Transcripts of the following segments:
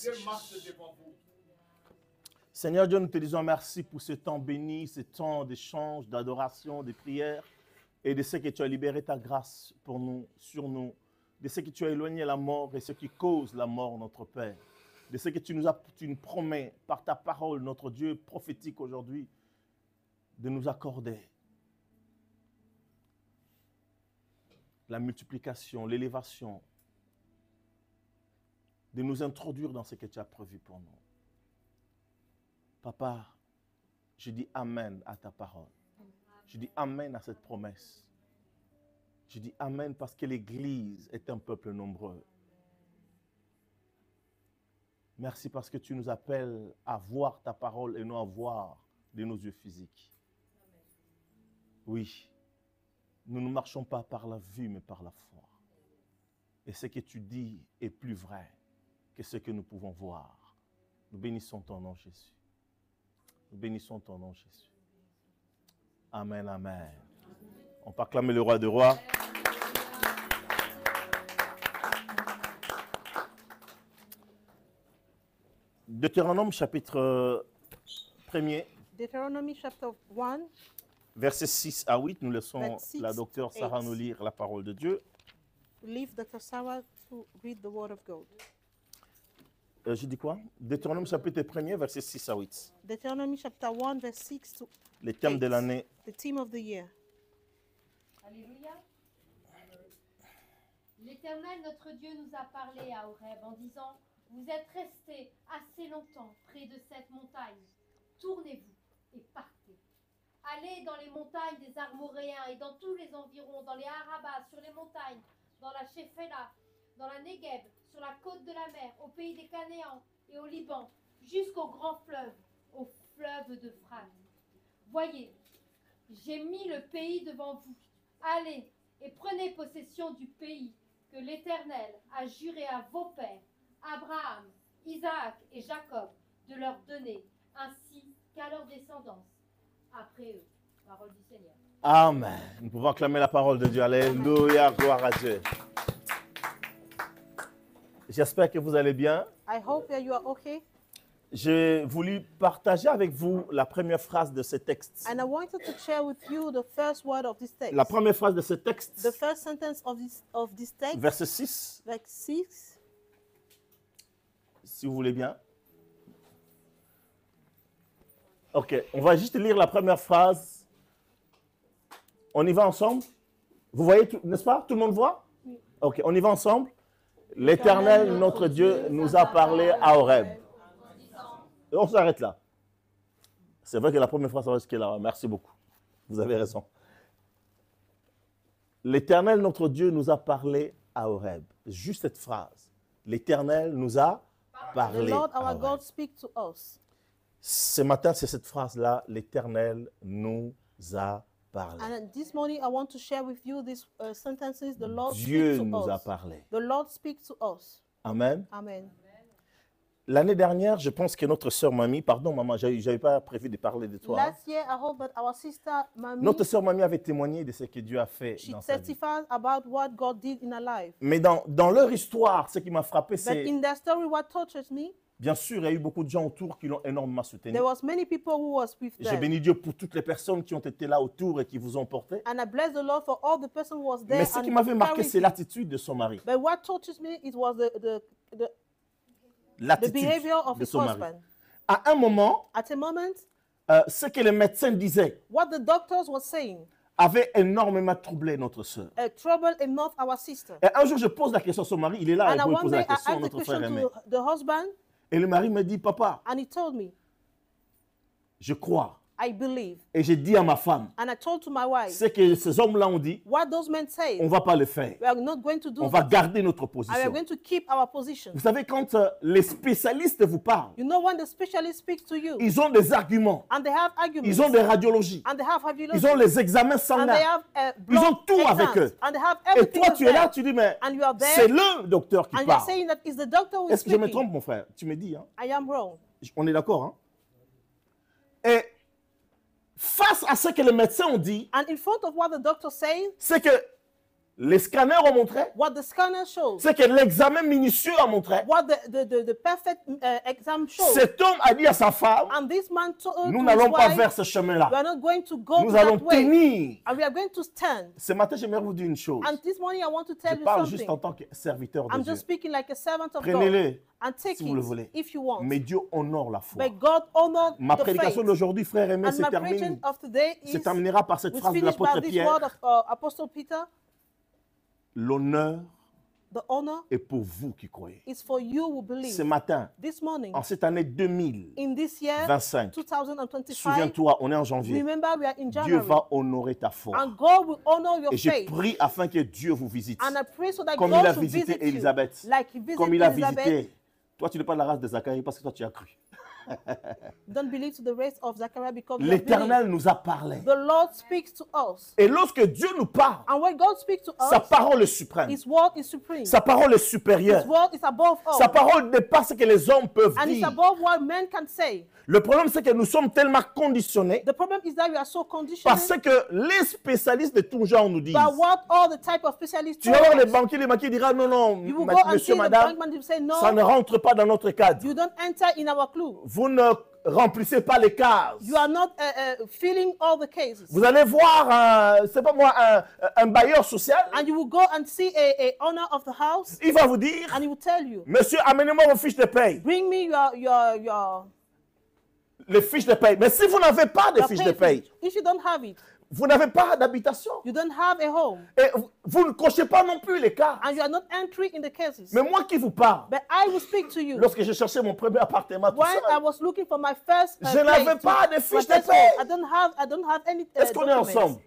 Merci. Dieu marche devant vous. Seigneur Dieu, nous te disons merci pour ce temps béni, ce temps d'échange, d'adoration, de prière et de ce que tu as libéré ta grâce pour nous, sur nous, de ce que tu as éloigné la mort et ce qui cause la mort, notre Père, de ce que tu nous promets par ta parole, notre Dieu prophétique aujourd'hui, de nous accorder la multiplication, l'élévation, de nous introduire dans ce que tu as prévu pour nous. Papa, je dis Amen à ta parole. Je dis Amen à cette promesse. Je dis Amen parce que l'Église est un peuple nombreux. Merci parce que tu nous appelles à voir ta parole et non à voir de nos yeux physiques. Oui, nous ne marchons pas par la vue, mais par la foi. Et ce que tu dis est plus vrai que ce que nous pouvons voir. Nous bénissons ton nom, Jésus. Nous bénissons ton nom, Jésus. Amen, amen. On peut acclamer le roi des rois. Deutéronome chapitre 1er. Deuteronomy chapter 1, Versets 6 à 8, nous laissons Verse 6, la docteure Sarah 8. nous lire la parole de Dieu. leave Dr. Sarah to read the word of God. Je dis quoi? Deutéronome chapitre 1er, versets 6 à 8. Deuteronomy chapter 1, verse 6 to Les thèmes de 8. l'année. The theme of the year. Alléluia. L'Éternel, notre Dieu, nous a parlé à Horeb en disant: vous êtes restés assez longtemps près de cette montagne. Tournez-vous et partez. Allez dans les montagnes des Armoréens et dans tous les environs, dans les Arabas, sur les montagnes, dans la Shéphéla, dans la Négueb, sur la côte de la mer, au pays des Canéans et au Liban, jusqu'au grand fleuve, au fleuve d'Euphrate. Voyez, j'ai mis le pays devant vous. Allez et prenez possession du pays que l'Éternel a juré à vos pères, Abraham, Isaac et Jacob, de leur donner, ainsi qu'à leur descendance, après eux. Parole du Seigneur. Amen. Nous pouvons acclamer la parole de Dieu. Alléluia, gloire à Dieu. J'espère que vous allez bien. I hope that you are okay. J'ai voulu partager avec vous la première phrase de ce texte. And I wanted to share with you the first word of this text. La première phrase de ce The texte, first sentence of this text, verset 6, verse 6. si vous voulez bien. Ok, on va juste lire la première phrase. On y va ensemble? Vous voyez, n'est-ce pas? Tout le monde voit? Ok, on y va ensemble. L'Éternel, notre Dieu, nous a parlé à Horeb. Et on s'arrête là. C'est vrai que la première phrase, c'est là. Merci beaucoup. Vous avez raison. L'Éternel, notre Dieu, nous a parlé à Horeb. Juste cette phrase. L'Éternel nous a The parlé Lord à our Horeb. God speak to us. Ce matin, c'est cette phrase-là. L'Éternel nous a parlé. And this morning I want to share with you these sentences. The Lord Dieu speaks to nous a us. parlé. The Lord speaks to us. Amen. Amen. L'année dernière, je pense que notre sœur Mamie, pardon maman, je n'avais pas prévu de parler de toi. Last year I hope that our sister Mami, Notre sœur Mamie avait témoigné de ce que Dieu a fait she dans sa vie. testified about what God did in her life. Mais dans leur histoire, ce qui m'a frappé, But c'est, in their story, what touches me, bien sûr, il y a eu beaucoup de gens autour qui l'ont énormément soutenu. there was many people who was with J'ai them. béni Dieu pour toutes les personnes qui ont été là autour et qui vous ont porté. And I bless the Lord for all the person who was there. Mais ce and qui m'avait marqué, carried c'est it. l'attitude de son mari. But what touches me, it was the L'attitude behavior of de his son mari. husband. À un moment, At a moment, ce que les médecins disaient what the doctors were saying avait énormément troublé notre sœur. troubled enough our sister. Et un jour, je pose la question à son mari, il est là, et And il one pose day la I question à asked the notre frère question aimé. to the husband, Et le mari me dit, papa, and he told me, je crois. I believe. Et j'ai dit à ma femme, And I told to my wife, ce que ces hommes-là ont dit, what those men say, on ne va pas le faire. we are not going to do On va it. garder notre And we are position. going to keep our position. Vous savez, quand les spécialistes vous parlent, You know when the specialist speaks to you, ils ont des arguments, and they have arguments, ils ont des radiologies, and they have ils ont les examens and they sanguins. have Ils ont blood tout exams, avec eux. and they have Et everything toi, with tu es là, them. tu dis, mais And you are there, c'est le docteur qui and you are parle. saying that it's the doctor who is Est-ce que je me speaking. trompe, mon frère? Tu me dis, hein? I am wrong. On est d'accord, hein? Et face à ce que les médecins ont dit, And in front of what the doctor says, c'est que les scanners ont montré, what the scanner shows, ce que l'examen minutieux a montré. what the perfect exam shows. Cet homme a dit à sa femme, And this man told nous to his n'allons pas wife, vers ce we chemin-là. are not going to go Nous to allons that way. tenir. And we are going to stand. Ce matin, j'aimerais vous dire une chose. And this morning I want to tell Je you parle juste en something. tant que serviteur de I'm Dieu. just speaking like a servant of God. Prenez-le And take si vous le it voulez. if you want. Mais Dieu honore la foi. But God honored Ma the prédication faith. d'aujourd'hui, frère aimé, And se my preaching termine, of today se is terminera par cette we phrase de finish by l'apôtre this Pierre. word of Apostle Peter. L'honneur The honor est pour vous qui croyez. is for you who believe. Ce matin, This morning, en cette année 2025, in this year, 2025, souviens-toi, on est en janvier. remember we are in Dieu January. va honorer ta foi. And God will honor your Et je faith. prie afin que Dieu vous visite. And I pray so that Comme God il a should visité visit you. Élisabeth. Like he visited Comme il a Elizabeth. visité. Toi, tu n'es pas de la race de Zacharie parce que toi, tu as cru. Don't believe to the race of Zachariah because you have believed. L'Éternel nous a parlé. The Lord speaks to us. Et lorsque Dieu nous parle, And when God speaks to sa us, parole est suprême. His word is supreme. Sa parole est supérieure. His word is above all. Sa parole dépasse ce que les hommes peuvent And it's dire. above what men can say. Le problème, c'est que nous sommes tellement conditionnés The problem is that we are so conditioned parce que les spécialistes de tout genre nous disent. by what all the type of specialists Tu vas voir tell les us. banquiers, les banquiers diront non, non, You will go and see monsieur, the madame, bankman will say, no, ça ne rentre pas dans notre cadre. you don't enter in our clue. Vous ne remplissez pas les cases. You are not filling all the cases. Vous allez voir, c'est pas moi, un bailleur social. And you will go and see a owner of the house Il va vous dire, and he will tell you, monsieur, amenez-moi vos fiches de paye. bring me your Les fiches de paye. Mais si vous n'avez pas de fiches de paye, slip. If you don't have it, vous n'avez pas d'habitation. you don't have a home. Et vous ne cochez pas non plus les cas. And you are not entering in the cases. Mais moi qui vous parle, But I will speak to you. lorsque j'ai cherché mon premier appartement, tout When I seul, was looking for my first je n'avais pas de fiches de paye. I don't have any Est-ce qu'on est documents. ensemble?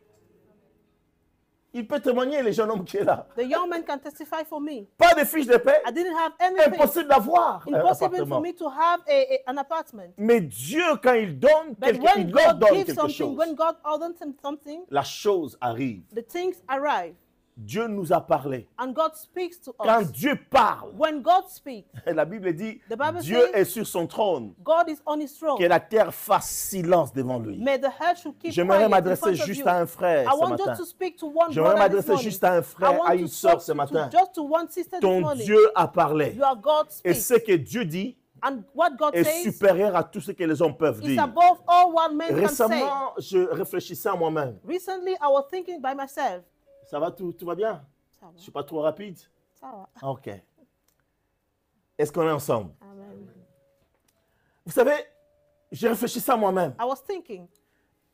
Il peut témoigner, les jeunes hommes qui est là. The young man can testify for me. Pas de fiches de paie. I didn't have anything. Impossible d'avoir un Impossible appartement. for me to have an apartment. Mais Dieu, quand il donne But quelque, when il leur God donne gives quelque something, chose, when God orders something, la chose arrive. the things arrive. Dieu nous a parlé. And God speaks to Quand us. Dieu parle, When God speaks, la Bible dit, The Bible Dieu says- est sur son trône, God is on his throne. que la terre fasse silence devant lui. May the heart should keep J'aimerais quiet in m'adresser front of juste you. à un frère I ce want matin. just to speak to one J'aimerais brother this m'adresser morning. juste à un I frère, want à to une sœur talk ce to matin. just to one sister this Ton morning. Dieu a parlé. Your God Et speaks. ce que Dieu dit And what God est says supérieur à tout ce que les hommes peuvent is dire. above all what men can say. Récemment, je réfléchissais à moi-même. Recently, I was thinking by myself. Ça va, tout va bien? Ça va, Je ne suis pas trop rapide? ça va. Ok. Est-ce qu'on est ensemble? Amen. Vous savez, j'ai réfléchi ça à moi-même. I was thinking,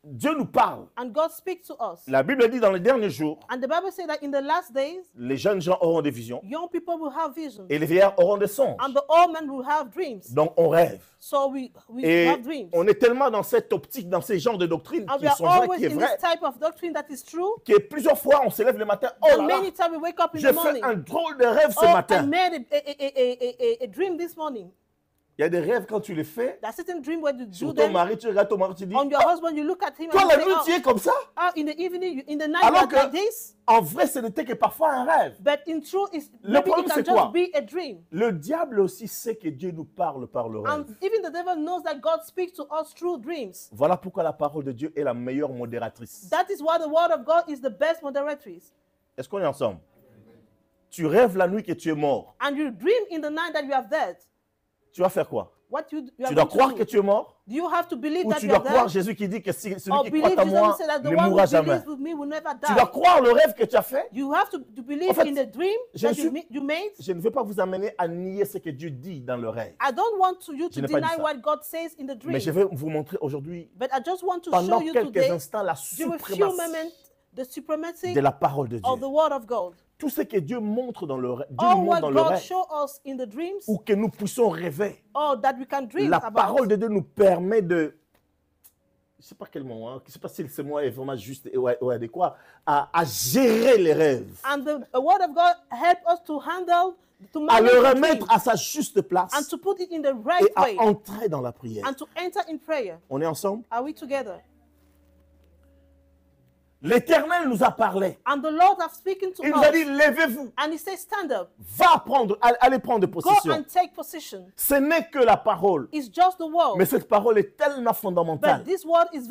Dieu nous parle. and God speaks to us. La Bible dit dans les derniers jours, And the Bible says that in the last days, les jeunes gens auront des visions young people will have visions, et les vieillards auront des songes. and the old men will have dreams. Donc on rêve. So we Et have dreams. on est tellement dans cette optique, dans ces genres de doctrines And qui we are sont vraies, always qui est in vrai, this type of doctrine that is true. que plusieurs fois on se lève le matin, oh And là là, many times we wake up in j'ai the fait morning. un drôle de rêve ce Oh, I matin. made a dream this morning. Il y a des rêves quand tu les fais, That certain dream when you do sur ton them mari, tu regardes ton mari, tu dis, on your husband, you look at him toi and la you nuit say, tu es comme ça. in the evening, in the night, Alors you are like que this. en vrai ce n'était que parfois un rêve. But in truth, Le maybe problème, it can c'est quoi? just be a dream. Le diable aussi sait que Dieu nous parle par le And rêve. even the devil knows that God speaks to us through dreams. Voilà pourquoi la parole de Dieu est la meilleure modératrice. That is why the word of God is the best moderatrice. Est-ce qu'on est ensemble? Tu rêves la nuit que tu es mort. And you dream in the night that you are dead. Tu vas faire quoi? What you are Tu dois going croire to que do? tu es mort? Do you have to believe Ou that tu you dois are croire dead? Jésus qui dit que celui Or qui believe croit en Jesus moi who said that the ne one mourra who jamais? believes with me will never Tu dois die. croire le rêve que tu as fait. You have to believe En fait, in the dream je ne that suis- you made. Je ne veux pas vous amener à nier ce que Dieu dit dans le rêve. I don't want you Je to n'ai pas dit deny ça. what God says in the dream. Mais je vais vous montrer aujourd'hui, But I just want to pendant show you quelques today, instants, la during a few suprématie moments, the supremacy de la parole de of the Dieu. word of God. Tout ce que Dieu montre dans le rêve, Dieu nous All montre what dans le God rêve, shows us in the dreams, ou que nous puissions rêver. or that we can dream La about. parole de Dieu nous permet de, je ne sais pas quel mot, hein, je ne sais pas si ce mot est vraiment juste ou adéquat, à gérer les rêves, And the word of God helps us to handle, to à manage le the remettre dream, à sa juste place and to put it in the right et à way, entrer dans la prière. and to enter in prayer. On est ensemble? Are we together? L'Éternel nous a parlé. And the Lord have spoken to Il nous a us. dit, levez-vous, And he says, stand up, allez prendre go possession. and take possession. Ce n'est que la parole. It's just the word. Mais cette parole est tellement fondamentale. But this word is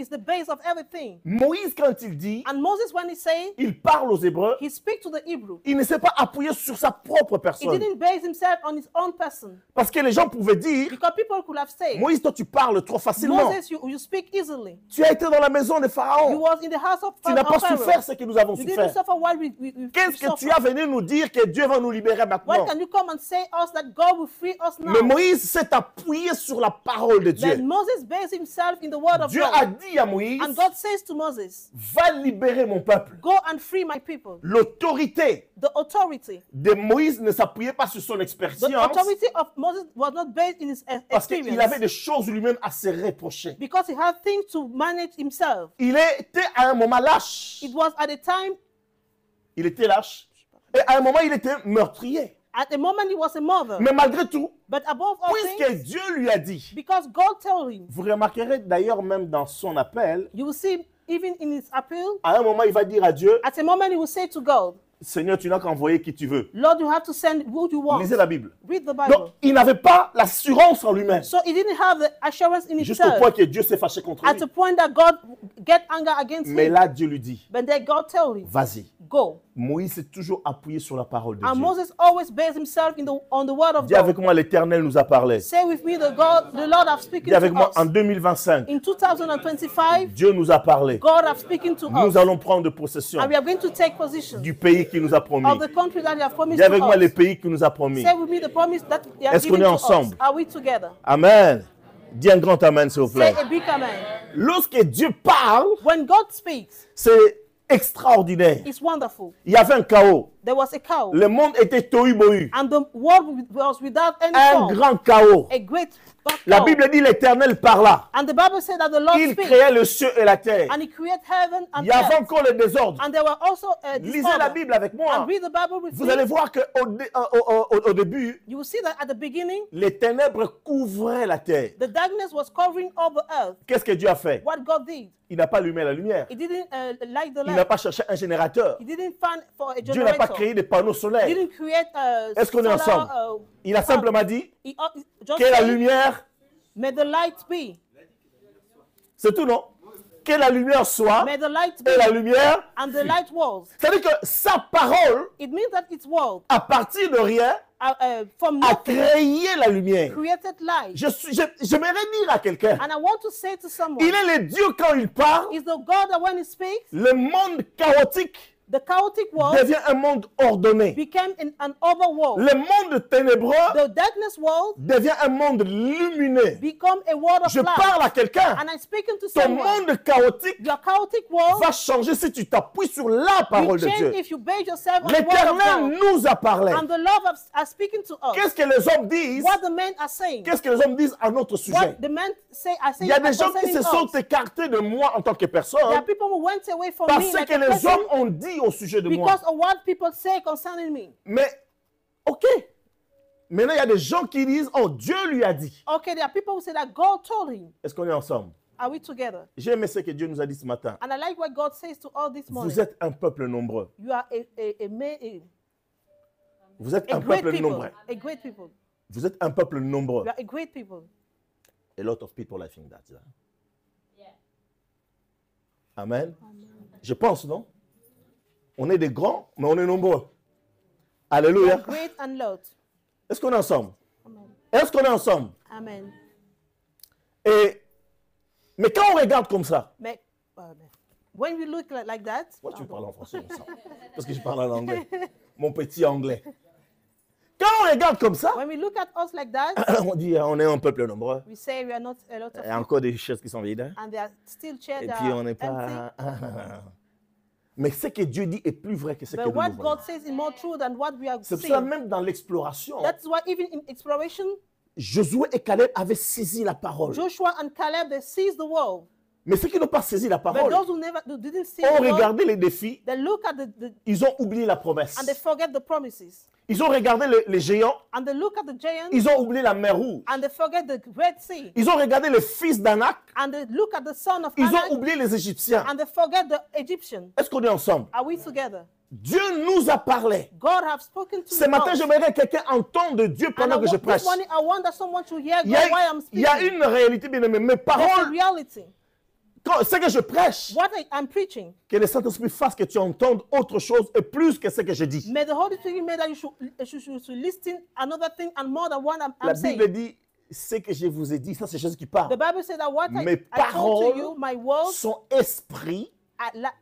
the base of everything. Moïse, quand il dit, And Moses, when he say, il parle aux Hébreux, he speaks to the Hebrew. il ne s'est pas appuyé sur sa propre He personne. didn't base himself on his own person. Parce que les gens pouvaient dire, Because people could have said, Moïse, toi tu parles trop facilement. Moses, you speak easily. Tu as été dans la maison de You Pharaon. was in the house of Tu n'as pas Pharaoh. souffert ce que nous avons You didn't souffert. suffer what we Qu'est-ce que tu suffer. as venu nous dire que Dieu va nous libérer maintenant? When can you come and say us that God will free us now? Mais Moïse s'est appuyé sur la parole de Dieu. Then Moses based himself in the word of Dieu a God. dit à Moïse, And God says to Moses, va libérer mon peuple. go and free my people. L'autorité The authority. de Moïse ne s'appuyait pas sur son The expérience authority of Moses was not based in his parce qu'il avait experience. des choses lui-même à se reprocher. Because he had things to manage himself. Il était à un moment lâche. It was at a time, Il était lâche. Et à un moment, il était meurtrier. at the moment he was a mother. Mais malgré tout, But above all puisque things, Dieu lui a dit, because God told him, vous remarquerez d'ailleurs même dans son appel, you will see even in his appeal, à un moment, il va dire à Dieu, at a moment he will say to God, Seigneur, tu n'as qu'à envoyer qui tu veux. Lord, you have to send who you want. Lisez la Bible. Read the Bible. Donc, il n'avait pas l'assurance en lui-même. So he didn't have the assurance in Jusqu'au himself. point que Dieu s'est fâché contre At lui. the point that God get anger against Mais him. là, Dieu lui dit, But then God told him, vas-y. go. Moïse s'est toujours appuyé sur la parole de And Dieu. Moses always based himself on the word of Dis avec God. moi, l'Éternel nous a parlé. Say with me, the Lord have spoken Dis avec to moi, us. en 2025, In 2025, Dieu nous a parlé. God have spoken to Nous us. allons prendre possession And we are going to take possession du pays qu'il nous a promis. of the country that He has promised Dis avec to moi, les us. pays qu'il nous a promis. Say with me the promise that He has Est-ce qu'on given est to us. ensemble? Are we together? Amen. Dis un grand amen, s'il vous Say plaît. a big amen. Lorsque Dieu parle, When God speaks, c'est extraordinaire. it's wonderful. Il y avait un chaos. There was a cow. Le monde était tohu-bohu. And the world was without any Un form. grand chaos. A great La cow. Bible dit l'Éternel parla. And the Bible said that the Lord Il speaks. créait le ciel et la terre. And He created heaven Il and y avait earth. encore le désordre. And there were also Lisez la disorder. Bible avec moi. And read the Bible with Vous me. allez voir qu'au début, You will see that at the beginning, les ténèbres couvraient la terre. the darkness was covering all the earth. Qu'est-ce que Dieu a fait? What God did, Il n'a pas allumé la lumière. He didn't light the Il n'a lamp. pas cherché un générateur. He didn't find for a Dieu n'a pas generator. créé des panneaux He solaires. didn't create Est-ce qu'on est ensemble? Il a simplement dit He just que la said, lumière, may the light be. c'est tout, non? Que la lumière soit May the light be. et la lumière. And the light was. C'est-à-dire que sa parole, It means that its word, à partir de rien, from a nothing, créé la lumière. created light. J'aimerais dire à quelqu'un, And I want to say to someone, il est le Dieu quand il parle, is the God that when He speaks, le monde chaotique the chaotic world devient un monde ordonné. became an other world. Le monde ténébreux The darkness world devient un monde lumineux. become a world of Je light. parle à quelqu'un. And I'm speaking to Ton someone. monde chaotique Your chaotic world va changer si tu t'appuies sur la parole will de Dieu. change if you base yourself on the word of L'Éternel God. nous a parlé. And the Lord are speaking to us. Qu'est-ce que les hommes disent? What the men are saying. Qu'est-ce que les hommes disent à notre sujet? What the men say are Il saying y a des gens qui concerning se sont us. écartés de moi en tant que There personne are people who went away from parce me like que a les person hommes ont dit au sujet de moi. because of what people say concerning me. Mais, ok. Maintenant, il y a des gens qui disent, oh, Dieu lui a dit. Okay, there are people who say that God told him. Est-ce qu'on est ensemble? Are we together? J'ai aimé ce que Dieu nous a dit ce matin. And I like what God says to all this morning. Vous êtes un peuple nombreux. You are Vous êtes a un great peuple people. nombreux. A great people. Vous êtes un peuple nombreux. You are a great people. A lot of people, I think that. Amen. Je pense, non? On est des grands, mais on est nombreux. You Alléluia. are great and lot. Est-ce qu'on est ensemble? Amen. Est-ce qu'on est ensemble? Amen. Mais quand on regarde comme ça, When we look like that, moi tu parles en français, comme ça, parce que je parle en anglais, mon petit anglais. Quand on regarde comme ça, when we look at us like that, on dit on est un peuple nombreux. we say we are not a lot of Il y a people, encore des choses qui sont vides. Hein? and there are still chairs Et that puis on are n'est empty. pas. Mais ce que Dieu dit est plus vrai que ce que But nous what voyons. God says is more true than what we are C'est pour ça seeing. même dans l'exploration, That's why even in exploration, Josué et Caleb avaient saisi la parole. Joshua and Caleb, they seized the world. Mais ceux qui n'ont pas saisi la But parole those who didn't see ont the world, regardé les défis, they look at ils ont oublié la promesse. and they forget the promises. Ils ont regardé les géants, and they look at the giants, ils ont oublié la mer Rouge. and they forget the Red Sea, Ils ont regardé les fils d'Anak, and they look at the son of ils Anak, ont oublié les Égyptiens. and they forget the Egyptian. Est-ce qu'on est ensemble? Are we together? Dieu nous a parlé. God have spoken to Ce matin, us. j'aimerais que quelqu'un entende de Dieu And pendant que je prêche. this morning, I want that someone to hear Il God while I'm y a speaking. une réalité, bien aimé. Mes There's a paroles, reality. ce que je prêche, What I'm preaching, que le Saint-Esprit fasse que tu entendes autre chose et plus que ce que je dis. may the Holy Spirit make that you should listen another thing and more than what La I'm saying. Bible dit, ce que je vous ai dit, ça c'est choses qui The parlent. Bible says that what Mes I told to you, paroles my words sont esprit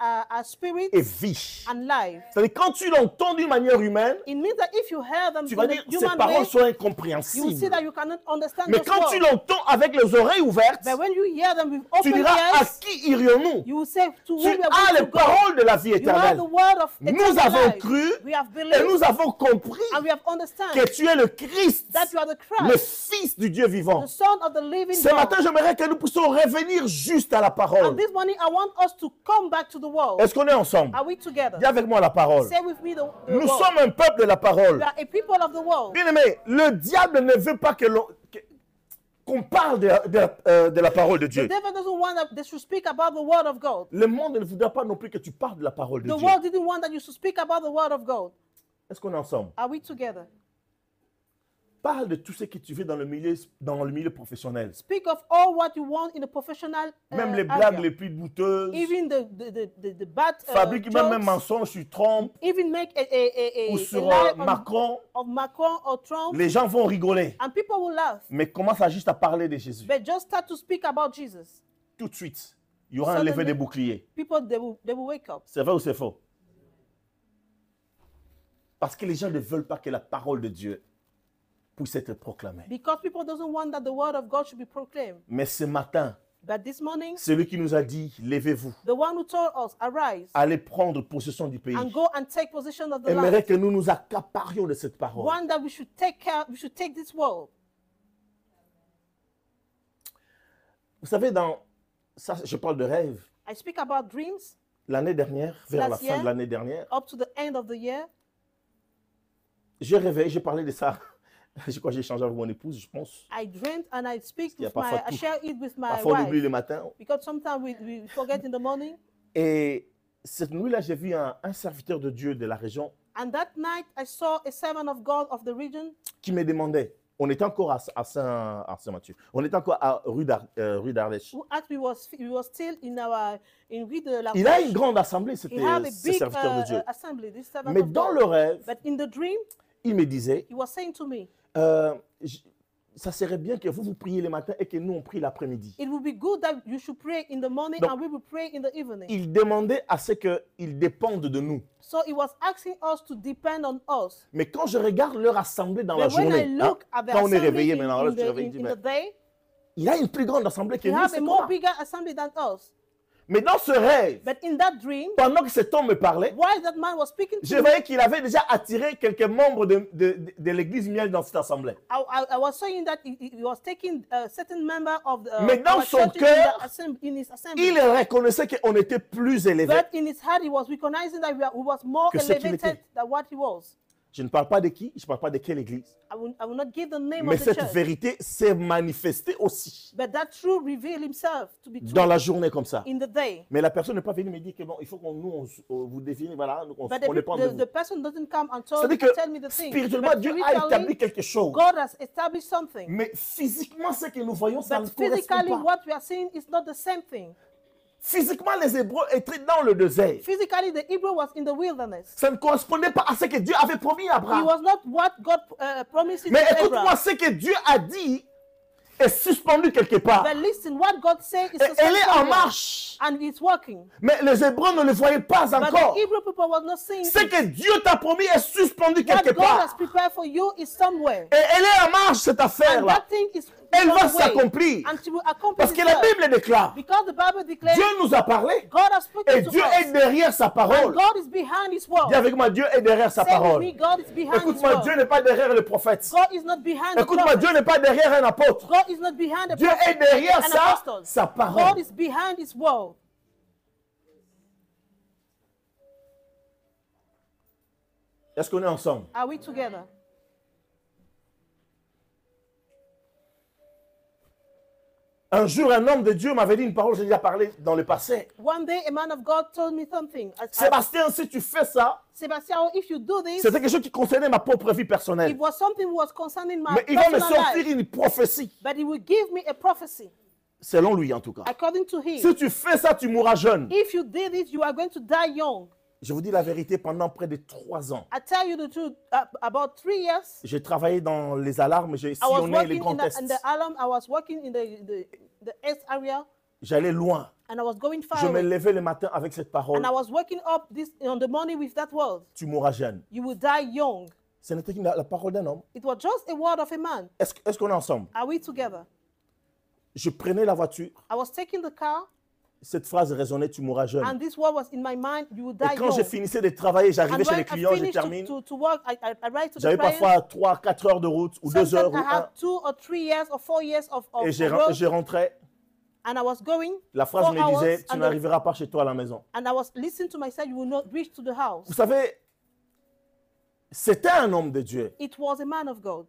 are spirit et vie. and life. C'est-à-dire quand tu l'entends d'une manière humaine, It means that if you hear them tu in vas a dire, ces human paroles way, sont you will see incompréhensibles. that you cannot understand Mais those quand tu words. l'entends avec les oreilles ouvertes, But when you hear them with tu open diras, à ears, qui irions-nous? you will say, to whom Tu we are as going les to go. paroles de la vie You have éternelle. the word of Nous eternal avons life. cru We have et believed nous avons compris and we have understand que tu es le Christ, that you are the le Christ, Fils du Dieu vivant. the Son of the living Ce God. matin, j'aimerais que nous puissions revenir juste à la And parole. this morning, I want us to come back to the world. Est-ce qu'on est ensemble? Are we together? Dis avec moi la parole. Say with me the Nous word. sommes un peuple de la parole. We are a people of the world. Bien aimé, le diable ne veut pas qu'on parle de la parole de The Dieu. devil doesn't want that they should speak about the word of God. Le monde ne voudra pas non plus que tu parles de la parole de The Dieu. world didn't want that you should speak about the word of God. Est-ce qu'on est ensemble? Are we together? Parle de tout ce que tu fais dans le milieu professionnel. Speak of all what you want in the professional Même les area. blagues les plus douteuses. Even the bad Fabrique même un jokes. mensonge sur Trump Even make ou a sur lie Macron. of Macron or Trump. Les gens vont rigoler. And people will laugh. Mais commence à juste à parler de Jésus. But just start to speak about Jesus. Tout de suite, il y aura un Suddenly, lever des boucliers. People, they will wake up. C'est vrai ou c'est faux? Parce que les gens ne veulent pas que la parole de Dieu puisse être proclamée. Because people doesn't want that the word of God should be proclaimed. Mais ce matin, But this morning, celui qui nous a dit, levez-vous, the one who told us, arise allez prendre possession du pays, and go and take possession of the aimerait land. que nous nous accaparions de cette parole. One that we should take this world. Vous savez, ça, je parle de rêve. I speak about dreams L'année dernière, vers la Last fin year. de l'année dernière, up to the end of the year. j'ai rêvé, j'ai parlé de ça. Je crois que j'ai échangé avec mon épouse, je pense. I dreamt and I speak Il y a with parfois I tout. share it with my Parfois, on oublie wife. le matin. Because sometimes we forget in the morning. Et cette nuit-là, j'ai vu un serviteur de Dieu de la région And that night I saw a servant of God of the region qui me demandait, on était encore à Saint-Mathieu, on était encore à rue d'Ardèche. who asked we was still in Rue de la Il a Roche. une grande assemblée, He c'était had a ce big serviteur de Dieu. assembly, this servant Mais of dans God. le rêve, But in the dream, il me disait, he was saying to me, ça serait bien que vous priez le matin et que nous on prie l'après-midi. it would be good that you should pray in the morning Donc, and we will pray in the evening. Il demandait à ce qu'ils dépendent de nous. So he was asking us to depend on us. Mais quand je regarde leur assemblée dans la But when I journée, look at the quand on est assembly réveillé maintenant, là, je te réveille, in dis, the mais day, il a une plus grande assemblée que he nous. has c'est a more quoi? bigger assembly than us. Mais dans ce rêve, But in that dream, pendant que cet homme me parlait, while that man was speaking je to me, voyais qu'il avait déjà attiré quelques membres de l'église miel dans cette assemblée. I was saying that he was taking a certain member of the Mais dans our son church cœur, in his assembly. Il reconnaissait qu'on était plus élevé. But in his heart, he was recognizing that we was more Que ce qu'il elevated était. than what he was. Je ne parle pas de qui, je ne parle pas de quelle église. I will not give the name Mais of the cette church. vérité s'est manifestée aussi But that truth revealed himself to be true dans la journée comme ça. in the day. Mais la personne n'est pas venue me dire que bon, il faut qu'on vous définisse, voilà, on But dépend de the vous. person doesn't come and C'est-à-dire que tell me the thing. spirituellement, But Dieu a établi spiritually, quelque chose. God has established something. Mais physiquement, ce que nous voyons, ça ne But correspond physically, pas. what we are seeing is not the same thing. Physiquement, les Hébreux étaient dans le désert. Physically, the Hebrew was in the wilderness. Ça ne correspondait pas à ce que Dieu avait promis à He Abraham. was not what God promised to Mais Abraham. écoute-moi, ce que Dieu a dit est suspendu quelque part. But listen, what God said is Et elle est en somewhere, marche. and it's working. Mais les Hébreux ne le voyaient pas But encore. the Hebrew people was not seeing Ce it. que Dieu t'a promis est suspendu What quelque God has part. prepared for you is somewhere. Et elle est en marche, cette And affaire-là. that thing is Elle on va the way. s'accomplir. And she will accomplish Parce que la itself. Bible déclare, Because the Bible declares Dieu nous a parlé God has spoken et to Dieu us. est derrière sa And parole. God is behind his word. Dis avec moi, Dieu est derrière sa Say with parole. me, God is behind his Écoute-moi, word. Dieu n'est pas derrière le prophète. God is not behind the Écoute-moi, prophet. Dieu n'est pas derrière un apôtre. God is not behind the Dieu prophet est derrière and apostle. sa God parole. is behind his word. Est-ce qu'on est ensemble? Are we together? Un jour, un homme de Dieu m'avait dit une parole, j'ai déjà parlé dans le passé. One day, a man of God told me something. Sébastien, si tu fais ça, Sebastian, if you do this, c'était quelque chose qui concernait ma propre vie it personnelle. was something that was concerning my Mais il va me personal sortir life. une prophétie, But he will give me a prophecy, selon lui en tout cas. according to him. Si tu fais ça, tu mourras jeune. If you did it, you are going to die young. Je vous dis la vérité, pendant près de 3 ans, I tell you the truth, about 3 years, j'ai travaillé dans les alarmes, j'ai I was sillonné les working grands in tests. the alarm, I was working in the East area, J'allais loin. and I was going far Je me away. levais le matin avec cette parole. And I was waking up this on the morning with that word. Tu mourras jeune. You will die young. Ce n'était que la parole d'un homme. It was just a word of a man. Est-ce qu'on est ensemble? Are we together? Je prenais la voiture. I was taking the car, Cette phrase résonnait, tu mourras jeune. and this word was in my mind, you will Et die quand je young. finissais de travailler, j'arrivais And chez when les I clients, je finished termine. to work, I arrived to the J'avais clients. parfois 3-4 heures de route, ou 2 heures, Sometimes ou I have 1. 2 or 3 years or 4 years of Et road, je rentrais. and I was going La phrase 4 me hours, disait, tu and, n'arriveras pas chez toi à la maison. and I was listening to myself, you will not reach to the house. Vous savez, c'était un homme de Dieu. It was a man of God.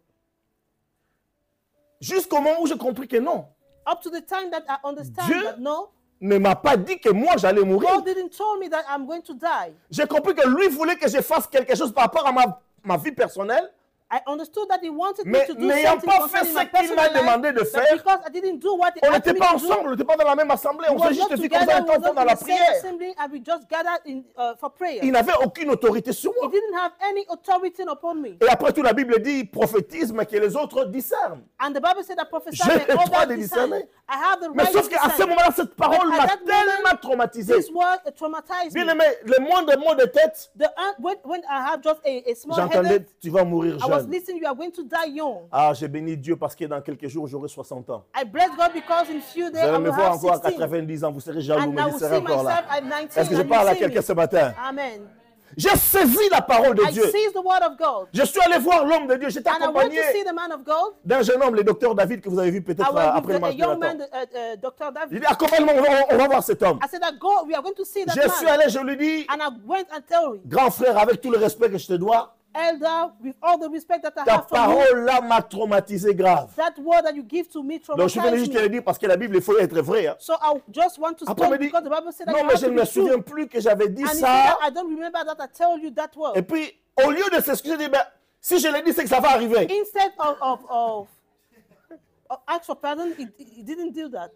Jusqu'au moment où j'ai compris que non. Up to the time that I understand Dieu that no, Ne m'a pas dit que moi j'allais mourir. God didn't tell me that I'm going to die. J'ai compris que lui voulait que je fasse quelque chose par rapport à ma vie personnelle. I understood that he wanted me Mais to do n'ayant something pas fait concerning ce my qu'il m'a personal life, demandé de but faire, because I didn't do what he on asked n'était me pas to do, ensemble, on n'était pas dans la même assemblée. we On were s'est juste not vu comme together, ça we de were temps en temps not dans in la the same prière. assembly, and we just gathered for prayer. Il n'avait aucune autorité sur He moi. didn't have any authority upon me. Et après tout, la Bible dit prophétisme que les autres discernent. And the Bible said that prophesy J'ai and le all droit that de discern. discerner. I have the Mais right sauf to qu'à ce discern. moment-là, cette parole But m'a at that tellement moment, traumatisé. This word traumatized Bien me. aimé, le moindre mot de tête, When I have just a small j'entendais, headache, tu vas mourir I was jeune. listening, you are going to die young. Ah, j'ai béni Dieu parce que dans quelques jours, j'aurai 60 ans. I bless God because in few Vous days I allez me will voir have encore à 16. 90 ans, vous serez jaloux, And mais I je will serai see encore là. myself at 19. Est-ce que je and parle you à see quelqu'un me. ce matin? Amen. J'ai saisi la parole de I Dieu. seized the word of God. Je suis allé voir l'homme de Dieu. J'étais And I went accompagné to see the man of God. d'un jeune homme, le docteur David, que vous avez vu I peut-être was après le with a match de young man, Nathan. Dr. Il David. dit, accompagne-moi, on va voir cet homme. I said that go, we are going to see that Je suis man. allé, je lui dis, And I went and told him, grand frère, avec tout le respect que je te dois, Elder, with all the respect that I ta have for you, parole-là m'a traumatisé grave. that word that you give to me Donc je venais traumatized juste te le me. dire parce que la Bible, il faut être vrai. Hein. So I just want to Après, il me stop dit, because the Bible said that non, you mais have je to ne be me true. souviens plus que j'avais dit And he said ça. that I don't remember that I told you that word. Et puis, au lieu de s'excuser, il dit, ben, si je l'ai dit, c'est que ça va arriver. Instead of ask for pardon, he didn't do that.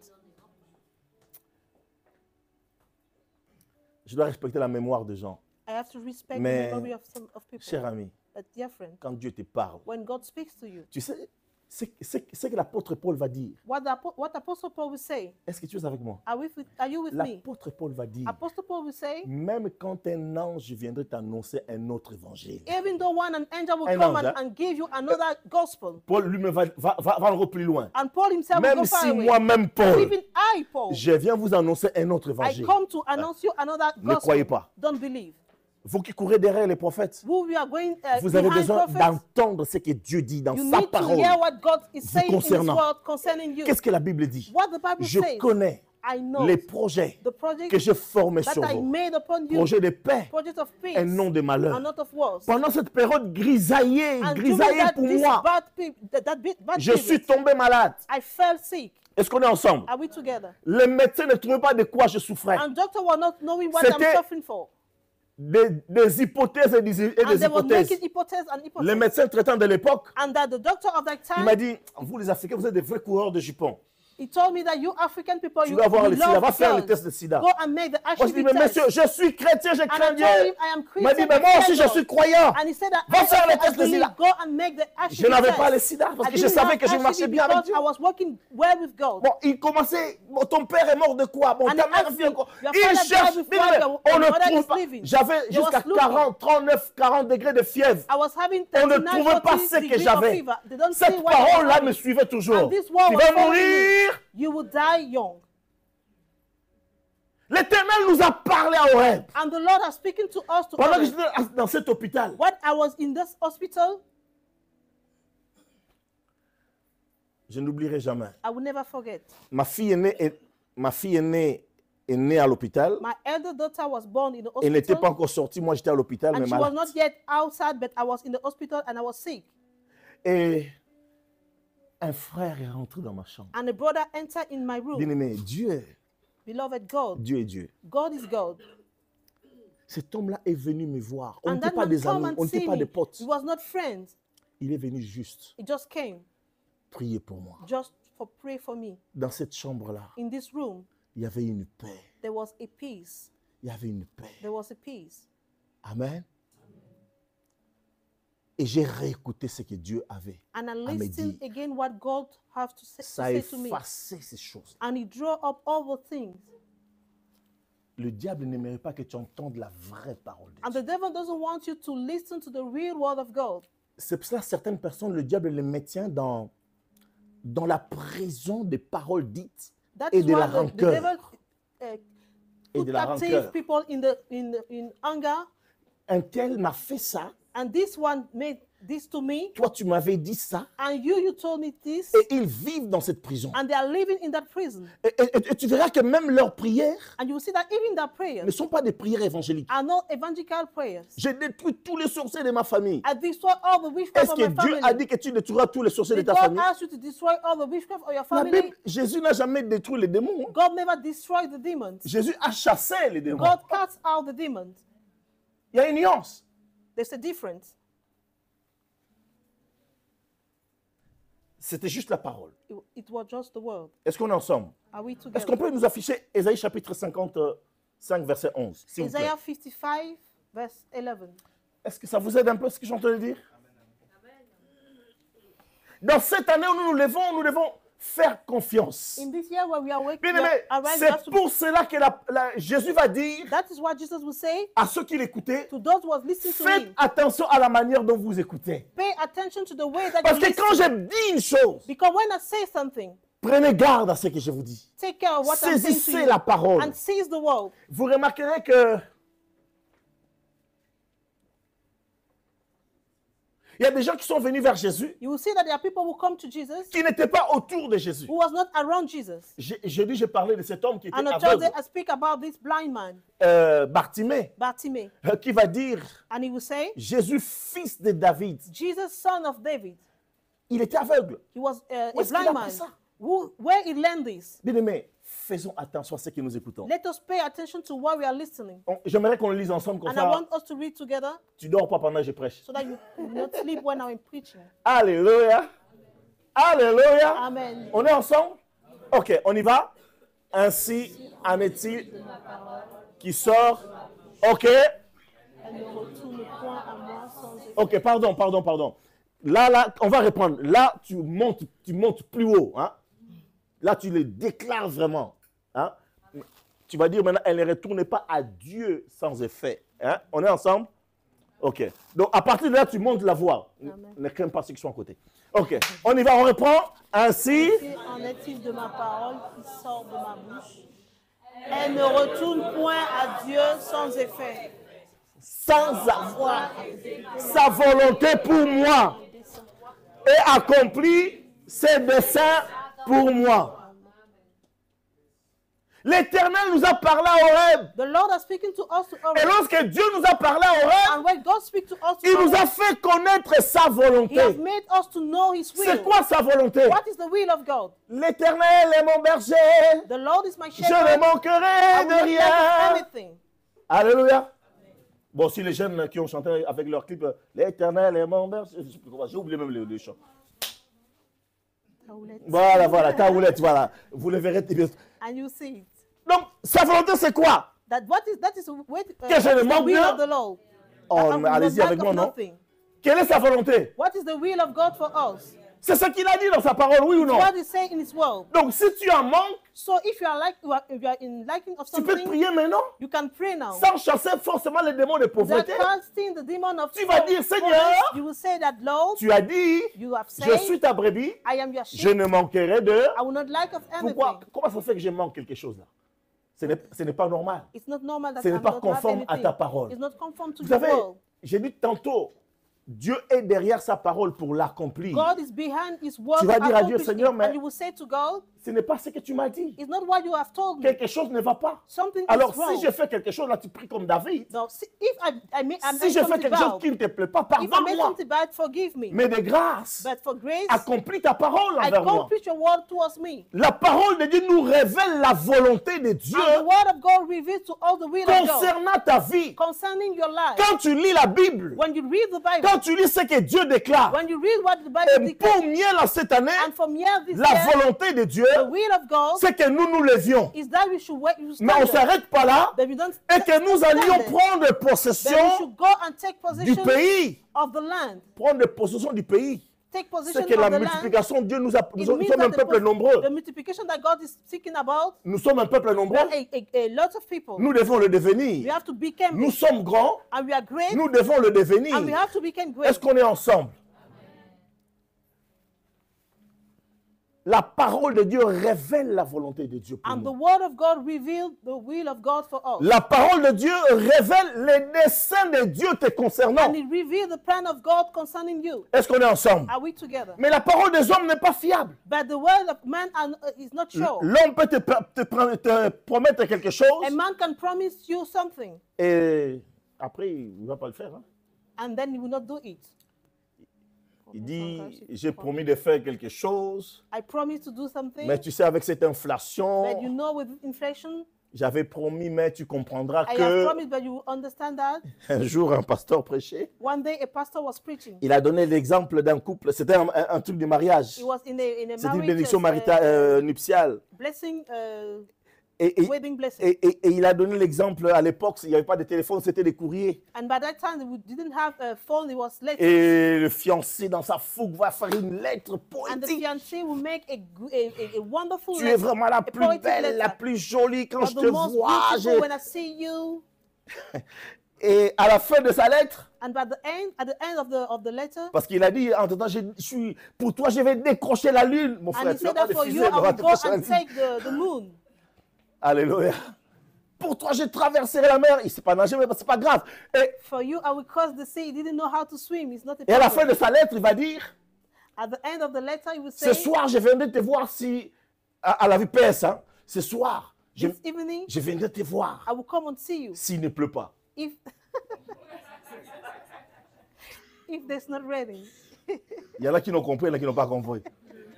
Je dois respecter la mémoire des gens. I have to respect Mais, the memory of people. Cher ami, But dear friend, quand Dieu te parle, when God speaks to you, tu sais, c'est que l'apôtre Paul va dire. what Apostle Paul will say, Est-ce que tu es avec moi? are you with me? L'apôtre Paul va dire, Apostle Paul will say, même quand un ange viendrait t'annoncer un autre évangile. even though an angel will Un come ange, hein? and give you another gospel, Paul lui va encore plus loin. and Paul himself will Même go far si away. moi-même, Paul, Even I, Paul, je viens vous annoncer un autre I évangile. come to announce you another Ne gospel. croyez pas. Don't believe. Vous qui courez derrière les prophètes, Who we are going vous avez behind besoin prophets, d'entendre ce que Dieu dit dans you sa need to parole. hear what God is saying in His concernant. word concerning you. Qu'est-ce que la Bible dit? What the Bible Je says, connais I know les projets the project que je formais that sur I vous. made upon you, Projets de paix project of peace, et non de malheur. and not of wars. Pendant cette période grisaillée, And during grisaillée that, pour this moi, bad bad je suis period, tombé malade. I fell sick. Est-ce qu'on est ensemble? Are we together? Les médecins ne trouvaient pas de quoi je souffrais. And doctor were not knowing what I'm C'était suffering for. Des hypothèses et des And they were hypothèses. making hypotheses and Les hypotheses. médecins traitants de l'époque, And that the doctor of that il m'a time, dit, vous les Africains, vous êtes des vrais coureurs de jupons. he told me that you African people, Tu you dois avoir le sida, love va faire le guns. test de sida. Go and make the Moi, je dis, HIV mais test. monsieur, je suis chrétien, je And crains I Dieu. told him, I am Il m'a dit, Christian. mais moi I aussi, fear je God. suis croyant. And he said that Va I faire also le test de believe. sida. Go and make the HIV Je n'avais test. pas le sida parce I que je didn't savais have que je HIV marchais bien avec because Dieu. I was working well with God. Bon, il commençait, bon, ton père est mort de quoi? Bon, And ta he mère asked vit me, encore. your Il father cherche, died mais before non, your on ne mother trouve is pas. living. J'avais He was jusqu'à looking. 40, 39, 40 degrés de fièvre. I was having On ne 39, trouvait pas 40 ce que degrees of j'avais. fever. They don't say Cette what I was parole-là having. me suivait toujours. And this word Tu was vas following mourir. you. You will die young. L'Éternel nous a parlé à Horeb. And the Lord has spoken to us to Pendant que others. j'étais dans cet hôpital, When I was in this hospital, je n'oublierai jamais. I will never forget. Ma fille aînée est née à l'hôpital. My elder daughter was born in the Elle n'était pas hospital. encore sortie. Moi, j'étais à l'hôpital, And mais she was malade. not yet outside, but I was in the hospital and I was sick. Et un frère est rentré dans ma chambre. And a brother entered in my room. Bien-aimé, Dieu Beloved God, est Dieu. God is God. Cet homme-là est venu me voir. On And n'était that pas man des come amis, and on n'était see pas des me. potes. He was not friends. Il est venu juste He just came, prier pour moi. just for pray for me. Dans cette chambre-là, In this room, il y avait une paix. there was a peace. Il y avait une paix. There was a peace. Amen. Et j'ai réécouté ce que Dieu avait And I à me listened dire. again what God have to Ça a say to me. effacé ces choses. And he drew up all the things. Le diable n'aimerait pas que tu entendes la vraie parole de And Dieu. the devil doesn't want you to listen to the real word of God. C'est pour cela que certaines personnes, le diable les maintient dans la prison des paroles dites That et is de la why the rancœur. devil Et put de la captive rancœur. people in anger. Un tel m'a fait ça, And this one made this to me. toi tu m'avais dit ça, And you told me this. et ils vivent dans cette prison. And they are living in that prison. Et tu verras que même leurs prières And you will see that even their prayers ne sont pas des prières évangéliques. are not evangelical prayers. J'ai détruit tous les sorciers de ma famille. I destroy all the witchcraft Est-ce of que my Dieu a family. dit que tu détruiras tous les sorciers de Did ta God famille? ask you to destroy all the witchcraft of your La family? Bible, Jésus n'a jamais détruit les démons. hein. God never destroyed the demons. Jésus a chassé les démons. God casts out the demons. Il y a une nuance. There's a difference. C'était juste la parole. It was just the word. Est-ce qu'on est ensemble? Are we Est-ce qu'on together? peut nous afficher Ésaïe chapitre 55, verset 11, s'il vous plaît? Isaiah 55, verse 11. Est-ce que ça vous aide un peu ce que j'entends dire? Dans cette année où nous nous levons, nous devons faire confiance. In this year where we are waking Bien aimé, up, arise, c'est us to- pour cela que Jésus va dire that is what Jesus will say à ceux qui l'écoutaient, to those who are listening to faites me. attention à la manière dont vous écoutez. Pay attention to the way that Parce you que quand listen. je dis une chose, Because when I say something, prenez garde à ce que je vous dis. take care of what I'm saying to Saisissez you la parole. and seize the word. Vous remarquerez que il y a des gens qui sont venus vers Jésus You will see that there are people who come to Jesus qui n'étaient pas autour de Jésus. who was not around Jesus. J'ai parlé de cet homme qui était And on aveugle, Thursday, I speak about this blind man, Bartimée, Bartimaeus. qui va dire, And he will say, Jésus, fils de David, Jesus, son of David. il était aveugle. He was Où a est-ce qu'il a blind appris man. ça? Where he learned this. Bien aimé, faisons attention à ce que nous écoutons. Let us pay attention to what we are listening. J'aimerais qu'on le lise ensemble comme And I ça. want us to read together Tu dors pas pendant que je prêche. so that you will not sleep when I'm preaching. Alléluia. Alléluia. Amen. On est ensemble? Ok, on y va. Ainsi en est-il qui sort. Ok. Elle ne retourne point à moi sans effet. Ok, pardon. Là, on va reprendre. Là, tu montes plus haut. Hein? Là, tu le déclares vraiment. Hein? Tu vas dire maintenant, elle ne retourne pas à Dieu sans effet. Hein? On est ensemble? Ok. Donc, à partir de là, tu montes la voix. Ne crains pas ceux qui sont à côté. Ok. On y va, on reprend. Ainsi. En est-il de ma parole qui sort de ma bouche? Elle ne retourne point à Dieu sans effet. Sans avoir sa volonté pour moi et accomplit ses desseins pour moi. L'Éternel nous a parlé à Horeb. The Lord is speaking to us to Et Horeb. lorsque Dieu nous a parlé à Horeb, And when God speaks to us to il nous a Horeb, fait connaître sa He has volonté. made us to know His C'est will. quoi sa volonté? What is the will of God? L'Éternel est mon berger. The Lord is my Je ne shepherd. I manquerai will de not lack rien. anything. Alléluia. Bon, si les jeunes qui ont chanté avec leur clip, l'Éternel est mon berger, je sais plus comment, j'ai oublié même le chant. Voilà, ta roulette, voilà. Vous le verrez. And you see it. Donc, sa volonté, c'est quoi? That is the way, Que je ne the manque will de- of the Lord. Oh, That I mais will allez-y not avec lack moi, of non? nothing. Quelle est sa volonté? What is the will of God for us? C'est ce qu'il a dit dans sa parole, oui ou non? What is saying in His word. Donc, si tu en manques, So if you are in liking of tu peux something, prier maintenant, you can pray now. sans chasser forcément les démons de That pauvreté. casting the demon of Tu vas dire, Seigneur, poverty, you will say that, Lord, Tu as dit, you have je said, suis ta brebis, I am your je sheep. ne manquerai de... I will not lack of Pourquoi? anything. Comment ça se fait que je manque quelque chose là? Ce n'est pas normal. It's not normal that Ce n'est I'm pas not have conforme à anything. ta parole. It's not conform to Vous the savez, world. j'ai dit tantôt, Dieu est derrière sa parole pour l'accomplir. God is behind His word Tu to vas dire à Dieu, accomplish it. Seigneur, mais And you will say to God, ce n'est pas ce que tu m'as dit. it's not what you have told me. Quelque chose ne va pas. Something Alors, is wrong. si je fais quelque chose, là, tu pries comme David. No, see, if I'm Si je fais something quelque chose bad, qui ne te plaît pas, if I made pardonne-moi. something bad, forgive me. Mais de grâce, But for grace, accomplis ta parole envers moi. accomplish your word towards me. La parole de Dieu nous révèle la volonté de Dieu And the word of God reveals to all the will of God concernant ta vie. concerning your life. Quand tu lis la Bible, When you read the Bible, quand tu lis ce que Dieu déclare, when you read what the Bible et declares, pour mieux dans cette année, and from here this la year, volonté de Dieu, the will of God c'est que nous nous levions. is that we should wait, you Mais on ne stand there, s'arrête pas là that we don't et que nous stand allions there, prendre that we possession should go and take du possession pays. of the land. Prendre possession du pays. Take possession C'est que la of the land. multiplication, Dieu nous a. It Nous means sommes un that peuple nombreux. the multiplication that God is speaking about, Nous sommes un peuple nombreux. a lot of people. Nous devons le We devenir. have to become Nous sommes grands. and we are great Nous devons le devenir. and we have to become great. Est-ce qu'on est ensemble? La parole de Dieu révèle la volonté de Dieu pour And the nous. word of God revealed the will of God for us. La parole de Dieu révèle les desseins de Dieu te concernant. And it revealed the plan of God concerning you. Est-ce qu'on est ensemble? Are we together? Mais la parole des hommes n'est pas fiable. But the word of man is not sure. L'homme peut te promettre quelque chose A man can promise you something et après, il ne va pas le faire. Hein. and then he will not do it. Il dit, j'ai promis de faire quelque chose, I promise to do something, mais tu sais, avec cette inflation, but you know with inflation, j'avais promis, mais tu comprendras I have que promised, but you will understand that. un jour, un pasteur prêchait. One day a pastor was preaching. Il a donné l'exemple d'un couple, c'était un truc de mariage. He was in a C'était une marriage bénédiction nuptiale. blessing, Et wedding blessing. il a donné l'exemple, à l'époque, il n'y avait pas de téléphone, c'était des courriers. And by that time, we didn't have a phone, it was letters. Et le fiancé, dans sa fougue, va faire une lettre And the poétique. fiancé will make a wonderful Tu es letter, vraiment la a plus poetic belle, letter. la plus jolie quand But je the te most vois. beautiful when I see you. Et à la fin de sa lettre, And by at the end of the letter, parce qu'il a dit, entre-temps, pour toi, je vais décrocher la lune, mon and frère. he Tu vas said pas that for you, refuser I de will go décrocher la and lune. take the moon. Alléluia. Pour toi, je traverserai la mer. Il ne sait pas nager, mais c'est pas grave. For you, I will cross the sea. He didn't know how to swim. It's not a Et à la fin problem. de sa lettre, il va dire, At the end of the letter, he will ce say, soir, je viendrai te voir si, à la vitesse, hein, ce soir, je this evening, viendrai te voir I will come and see you. s'il ne pleut pas. If if there's not raining. Il y en a qui n'ont compris, il y en a qui n'ont pas compris.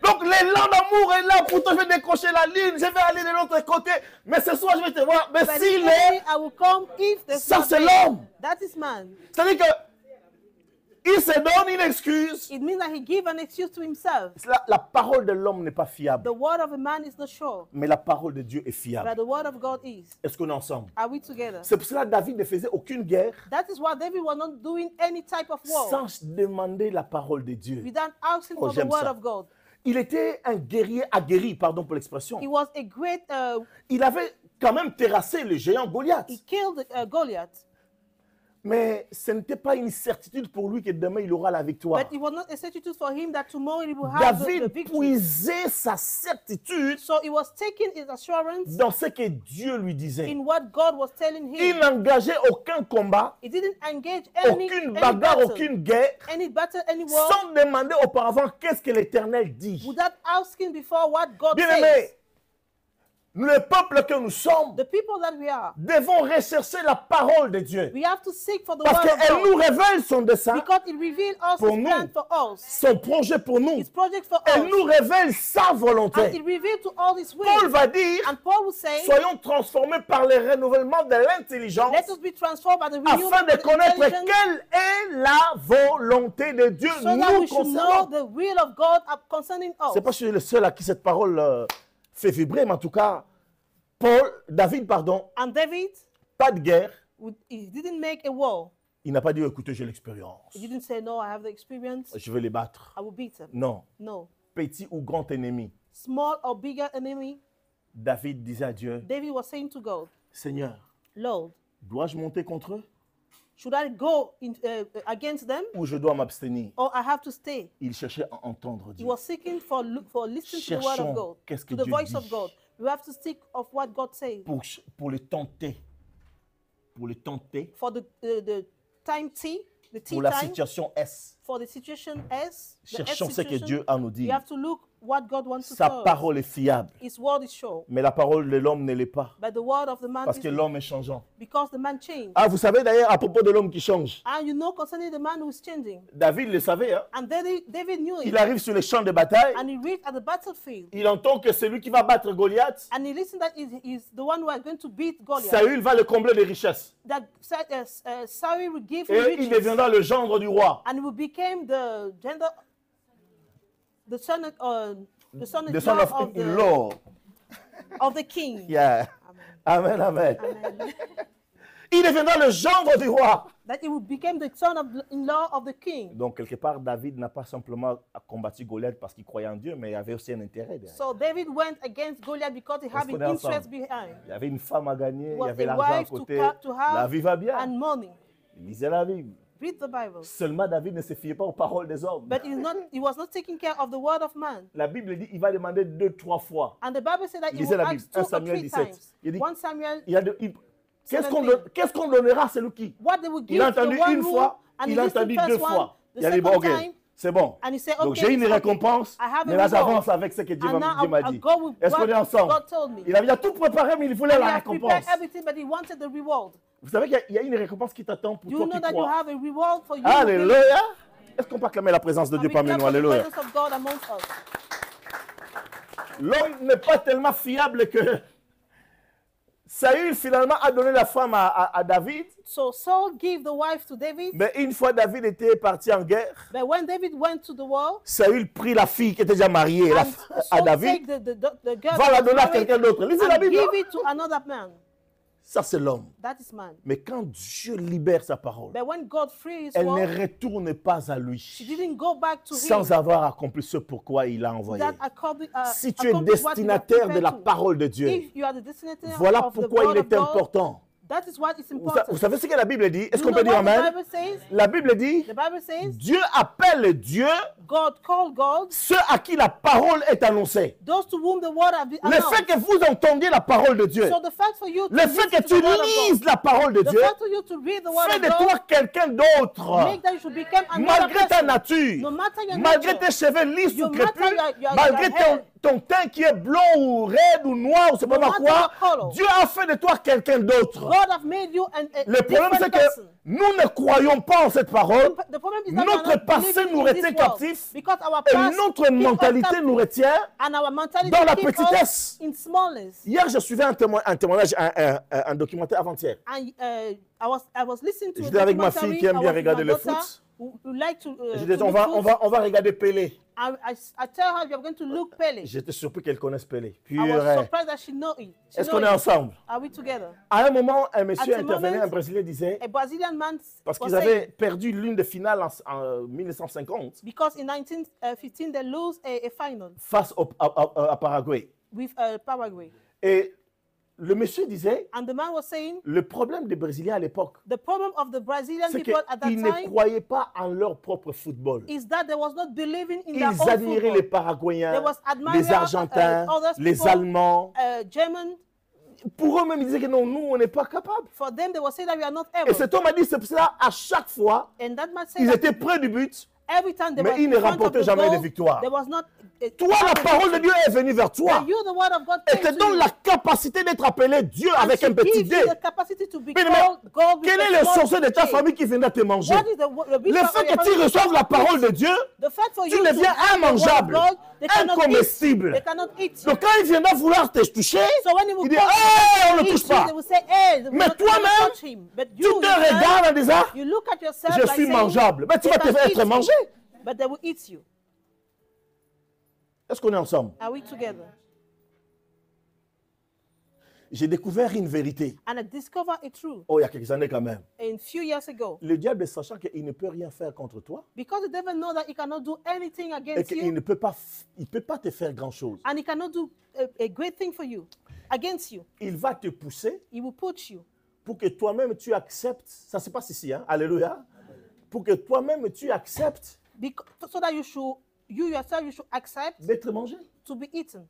Donc l'élan d'amour est là, pour toi je vais décrocher la lune, je vais aller de l'autre côté, mais ce soir je vais te voir. Mais But s'il evening, est, I will come if there's ça not c'est rain. l'homme. That is man. C'est-à-dire que il se donne une excuse. It means that he give an excuse to himself. La parole de l'homme n'est pas fiable, The word of a man is not sure, mais la parole de Dieu est but fiable. the word of God is. Est-ce qu'on est ensemble? Are we together? C'est pour cela que David ne faisait aucune guerre That is why David was not doing any type of war sans demander la parole de Dieu. without asking Oh, for the j'aime word ça. of God. Il était un guerrier aguerri, pardon pour l'expression. He was a great, Il avait quand même terrassé le géant Goliath. he killed Goliath, Mais ce n'était pas une certitude pour lui que demain il aura la victoire. but it was not a certitude for him that tomorrow he will have the David victory. puisait sa certitude So he was taking his assurance dans ce que Dieu lui disait. in what God was telling Il him. n'engageait aucun combat, He didn't engage any aucune bagarre, aucune guerre, any war, sans demander auparavant qu'est-ce que l'Éternel dit. without asking before what God Bien-aimés, says. le peuple que nous sommes, The people that we are, devons rechercher la parole de Dieu. we have to seek for the Parce word of qu'elle nous God révèle son dessein, because it reveals us pour his nous. plan for us, son projet pour nous. his project for Elle us, nous révèle sa and volonté. it reveals to all his Paul will. va dire, And Paul will say, soyons transformés par le renouvellement de l'intelligence let us be transformed by the renewal afin of de the connaître intelligence quelle est la volonté de Dieu so that nous we should know concernant. the will of God concerning us. C'est pas je suis le seul à qui cette parole fait vibrer, mais en tout cas, David, And David, pas de guerre. he didn't make a war. Il n'a pas dit, écoutez, j'ai l'expérience. He didn't say, no, I have the experience. Je vais les battre. I will beat them. Non. No. Petit ou grand ennemi. Small or bigger enemy, David disait à Dieu, David was saying to God, Seigneur, Lord, dois-je monter contre eux should I go against them ou je dois m'abstenir? or I have to stay? Il cherchait à entendre He Dieu. was seeking for listening to the word Cherchons of God, qu'est-ce que to the Dieu voice dit. of God. We have to seek of what God says. Pour le tenter. Pour le tenter. For the time T, the tea pour la time, situation S. for the situation S, the S Cherchons ce que situation, Dieu a à nous you dire. have to look what God wants to Sa tell us. parole est fiable, His word is sure, mais la parole de l'homme ne l'est pas, but the word of the man parce is que l'homme est changeant. because the man changed. Ah, vous savez d'ailleurs à propos de l'homme qui change, And you know concerning the man who is changing. David le savait, hein? And David knew it. Il arrive sur les champs de bataille, And he reached at the battlefield. il entend que celui qui va battre Goliath, And he listened that is the one who is going to beat Goliath. Saül va le combler de richesses. That Saul will give him Et il riches. deviendra le gendre du roi. And he became the son The son of the king. Yeah. Amen, amen. Amen. Il deviendra le gendre du roi. That he became the son-in-law of the king. Donc, quelque part, David n'a pas simplement combattu Goliath parce qu'il croyait en Dieu, mais il y avait aussi un intérêt derrière. So David went against Goliath because he had qu'on an est ensemble? interest behind. Il y avait une femme à gagner, il y Was avait a l'argent à wife côté. to have La vie va bien. and money. Il lisait la Bible. Read the Bible. Seulement, David ne se fiait pas aux paroles des hommes. But he was not taking care of the word of man. La Bible dit qu'il va demander 2-3 fois. And the Bible said that he Lisez will la Bible, ask 2 1 or Samuel 3 17. times. Il dit, 1 Samuel, qu'est-ce qu'on donnera à celui qui? what they will give Il a to the entendu one une who, fois, and il he a listened entendu first 2 one, fois. the Il a dit, bon, second ok, time, c'est bon. and he said, Donc okay, j'ai une it's okay. récompense, I have a mais là reward. j'avance avec ce que Dieu And now m'a I'll dit. go with Est-ce qu'on est what ensemble? God told me. Il avait déjà tout préparé, mais il voulait And he la had prepared récompense. everything, but he wanted the reward. Vous savez qu'il y a une récompense qui t'attend pour Do you toi know qui that you crois. have a reward for you? Alléluia. Est-ce qu'on peut acclamer la présence de And Dieu we parmi clap nous? for the Alléluia. presence of God amongst us. L'homme n'est pas tellement fiable que Saül finalement a donné la femme à David. So Saul gave the wife to David, Mais une fois David était parti en guerre, but when David went to the war, Saül prit la fille qui était déjà mariée and à Saul David, take the girl va la that was donner à married quelqu'un d'autre. Lisez la and Bible. give it to another man. Ça, c'est l'homme. That is man. Mais quand Dieu libère sa parole, But when God freed his elle word, ne retourne pas à lui she didn't go back to him. sans avoir accompli ce pourquoi il l'a envoyé. That Si tu es accomplished what he was destinataire de la prepared to. parole de Dieu, If you are the destinataire voilà of the pourquoi word il of est God, important. that is what is Vous important. savez ce que la Bible dit? Est-ce You qu'on peut know dire what amen? the Bible says? La Bible dit, The Bible says, Dieu appelle Dieu God called God ceux à qui la parole est annoncée. those to whom the word has been Le fait announced. que vous entendiez la parole de Dieu, So the fact for you to le fait listen que to tu the word of lises God, la parole de the Dieu, fact for you to read the word fait of de God, toi quelqu'un d'autre. make that you should become another Malgré ta person. nature, No matter your malgré nature, tes cheveux lisses ou no matter crépus, your malgré hair, ton teint qui est blond ou raide ou noir ou c'est pas No matter quoi, your color. Dieu a fait de toi quelqu'un d'autre. God have made you a Le problème different c'est que person. nous ne croyons pas en cette parole The problem is that we are Notre not passé living nous in retient this world, captifs because our et past notre keep us mentalité captive, nous retient and our mentality dans la keep us petitesse. in smallness. Hier, je suivais un témoignage, un documentaire avant-hier. And I was listening to J'étais a avec ma documentary. fille qui aime I bien was with regarder my le daughter foot. who like to Je disais, look on va regarder Pelé. I tell her we are going to look Pele. J'étais surpris qu'elle connaisse Pelé. I was Purée. surprised that she know it. She Est-ce know qu'on est it. ensemble? Are we together? À un moment, un monsieur At the intervenait, moment, un Brésilien disait, A Brazilian man parce was qu'ils avaient saying, perdu l'une des finales en 1950 because in 1915 they lose a final face à Paraguay. with Paraguay. Et le monsieur disait, And the man was saying, le problème des Brésiliens à l'époque, the problem of the Brazilian c'est people at that qu'ils ne time croyaient pas en leur propre football. is that they was not believing in their Ils own admiraient football. les Paraguayens, They was admiring, les Argentins, other les people, Allemands. German. Pour eux-mêmes, ils disaient que non, nous, on n'est pas capables. For them, they will say that we are not Et able. cet homme a dit, c'est pour cela, à chaque fois, And that man said ils that étaient près du but, every time they mais were ils ne in front of remportaient the jamais goal, de victoire. there was not. Toi, la parole de Dieu est venue vers toi. And you, the word of God, Et came te to donne you. la capacité d'être appelé Dieu And avec she un petit gives D. you the capacity to be Mais called God with quel a est le small sorcier de ta J. famille qui viendra te manger? What is the Le fait que tu reçoives la parole de Dieu, The fact for tu you to deviens have the word of immangeable, God, they cannot eat. incomestible. They cannot eat you. Donc quand il viendra vouloir te toucher, So when he will il dit, come hey, on ne eat touche you, pas. they will say, hey, they will Mais not toi-même, touch him. But Tu you, te yourself, regardes en disant, you look at yourself je like suis saying, mangeable. Mais tu they vas te can faire eat être you, mangé. But they will eat you. Est-ce qu'on est ensemble? Are we together? J'ai découvert une vérité. And I discovered a truth Oh, il y a quelques années quand même. a few years ago. Le diable, sachant qu'il ne peut rien faire contre toi Because the devil knows that he cannot do anything et against qu'il you, ne peut pas, te faire grand-chose, and he cannot do a great thing for you, against you. il va te pousser He will put you pour que toi-même tu acceptes. Ça se passe ici, hein? Alléluia. Pour que toi-même tu acceptes so that you yourself, you should accept d'être mangé. to be eaten.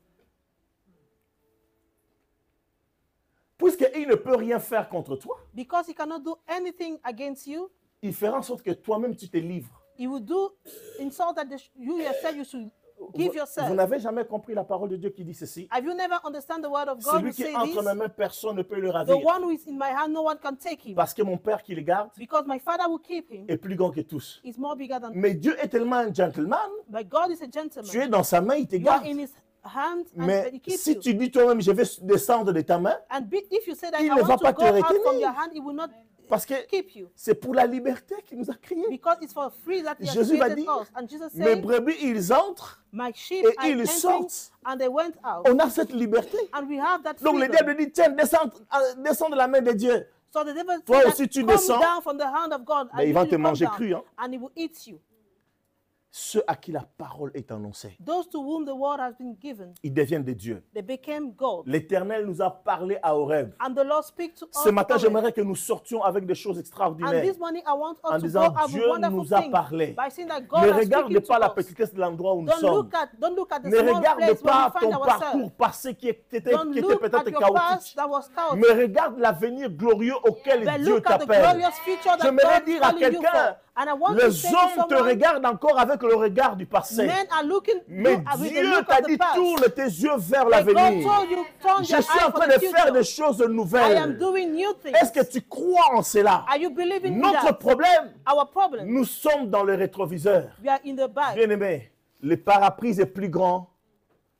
Puisqu'il ne peut rien faire contre toi, Because he cannot do anything against you, il fera en sorte que toi-même tu te livres. He will do in so that you yourself you should give Vous yourself. n'avez jamais compris la parole de Dieu qui dit ceci. Have you never understand the word of God Celui who qui say est entre this? mes mains, personne ne peut le The ravir. one who is in my hand, no one can take him. Parce que mon Père qui le garde Because my Father will keep him. est plus grand que tous. He's more bigger than Mais Dieu est tellement un gentleman, But God is a tu gentleman. es dans sa main, il te You are garde. in his hand and Mais he keeps si you. tu dis toi-même, je vais descendre de ta main, And if you say that il I ne va want pas to te go out retenir. from your hand, he will not parce que keep you. c'est pour la liberté qu'il nous a créés. Because it's for free that he has Jésus va created dire, us. And Jesus mes said, brebis, ils entrent my sheep et are ils entering, sortent. and they went out. On a cette liberté. And we have that Donc le freedom. diable dit, tiens, descends de la main de Dieu. So the devil Toi said aussi, tu that, come descends. down from the hand of God, Mais and il va you te will come manger down, cru, hein. and he will eat you. Ceux à qui la parole est annoncée, Those to whom the word has been given, ils deviennent des dieux. they became God. L'Éternel nous a parlé à Horeb. And the Lord speaks to us. Ce matin, always. j'aimerais que nous sortions avec des choses And extraordinaires. this morning, I want En us to disant, go out with Dieu wonderful nous a things parlé. by saying that God Ne has regarde speaking to pas la us. petitesse de l'endroit où nous Don't sommes. look at the Ne small regarde place where pas we find ton ourselves. parcours passé qui était Don't look at peut-être your chaotique. past that was chaotic. Mais regarde l'avenir glorieux auquel But Dieu look at the t'appelle. glorious future that J'aimerais God is dire à calling you quelqu'un, for. And I want to les say to hommes te someone, regardent encore avec le regard du passé. men are looking Mais with the Dieu look t'a of the dit, past. tourne tes yeux vers But God l'avenir. told you, turn Je your suis eye en for train the de faire future. des choses I am nouvelles. doing new things. Est-ce que tu crois en cela? Are you believing in Notre that? problème, Our problem, nous sommes dans le rétroviseur. we are in the back. Bien aimé, le parapluie est plus grand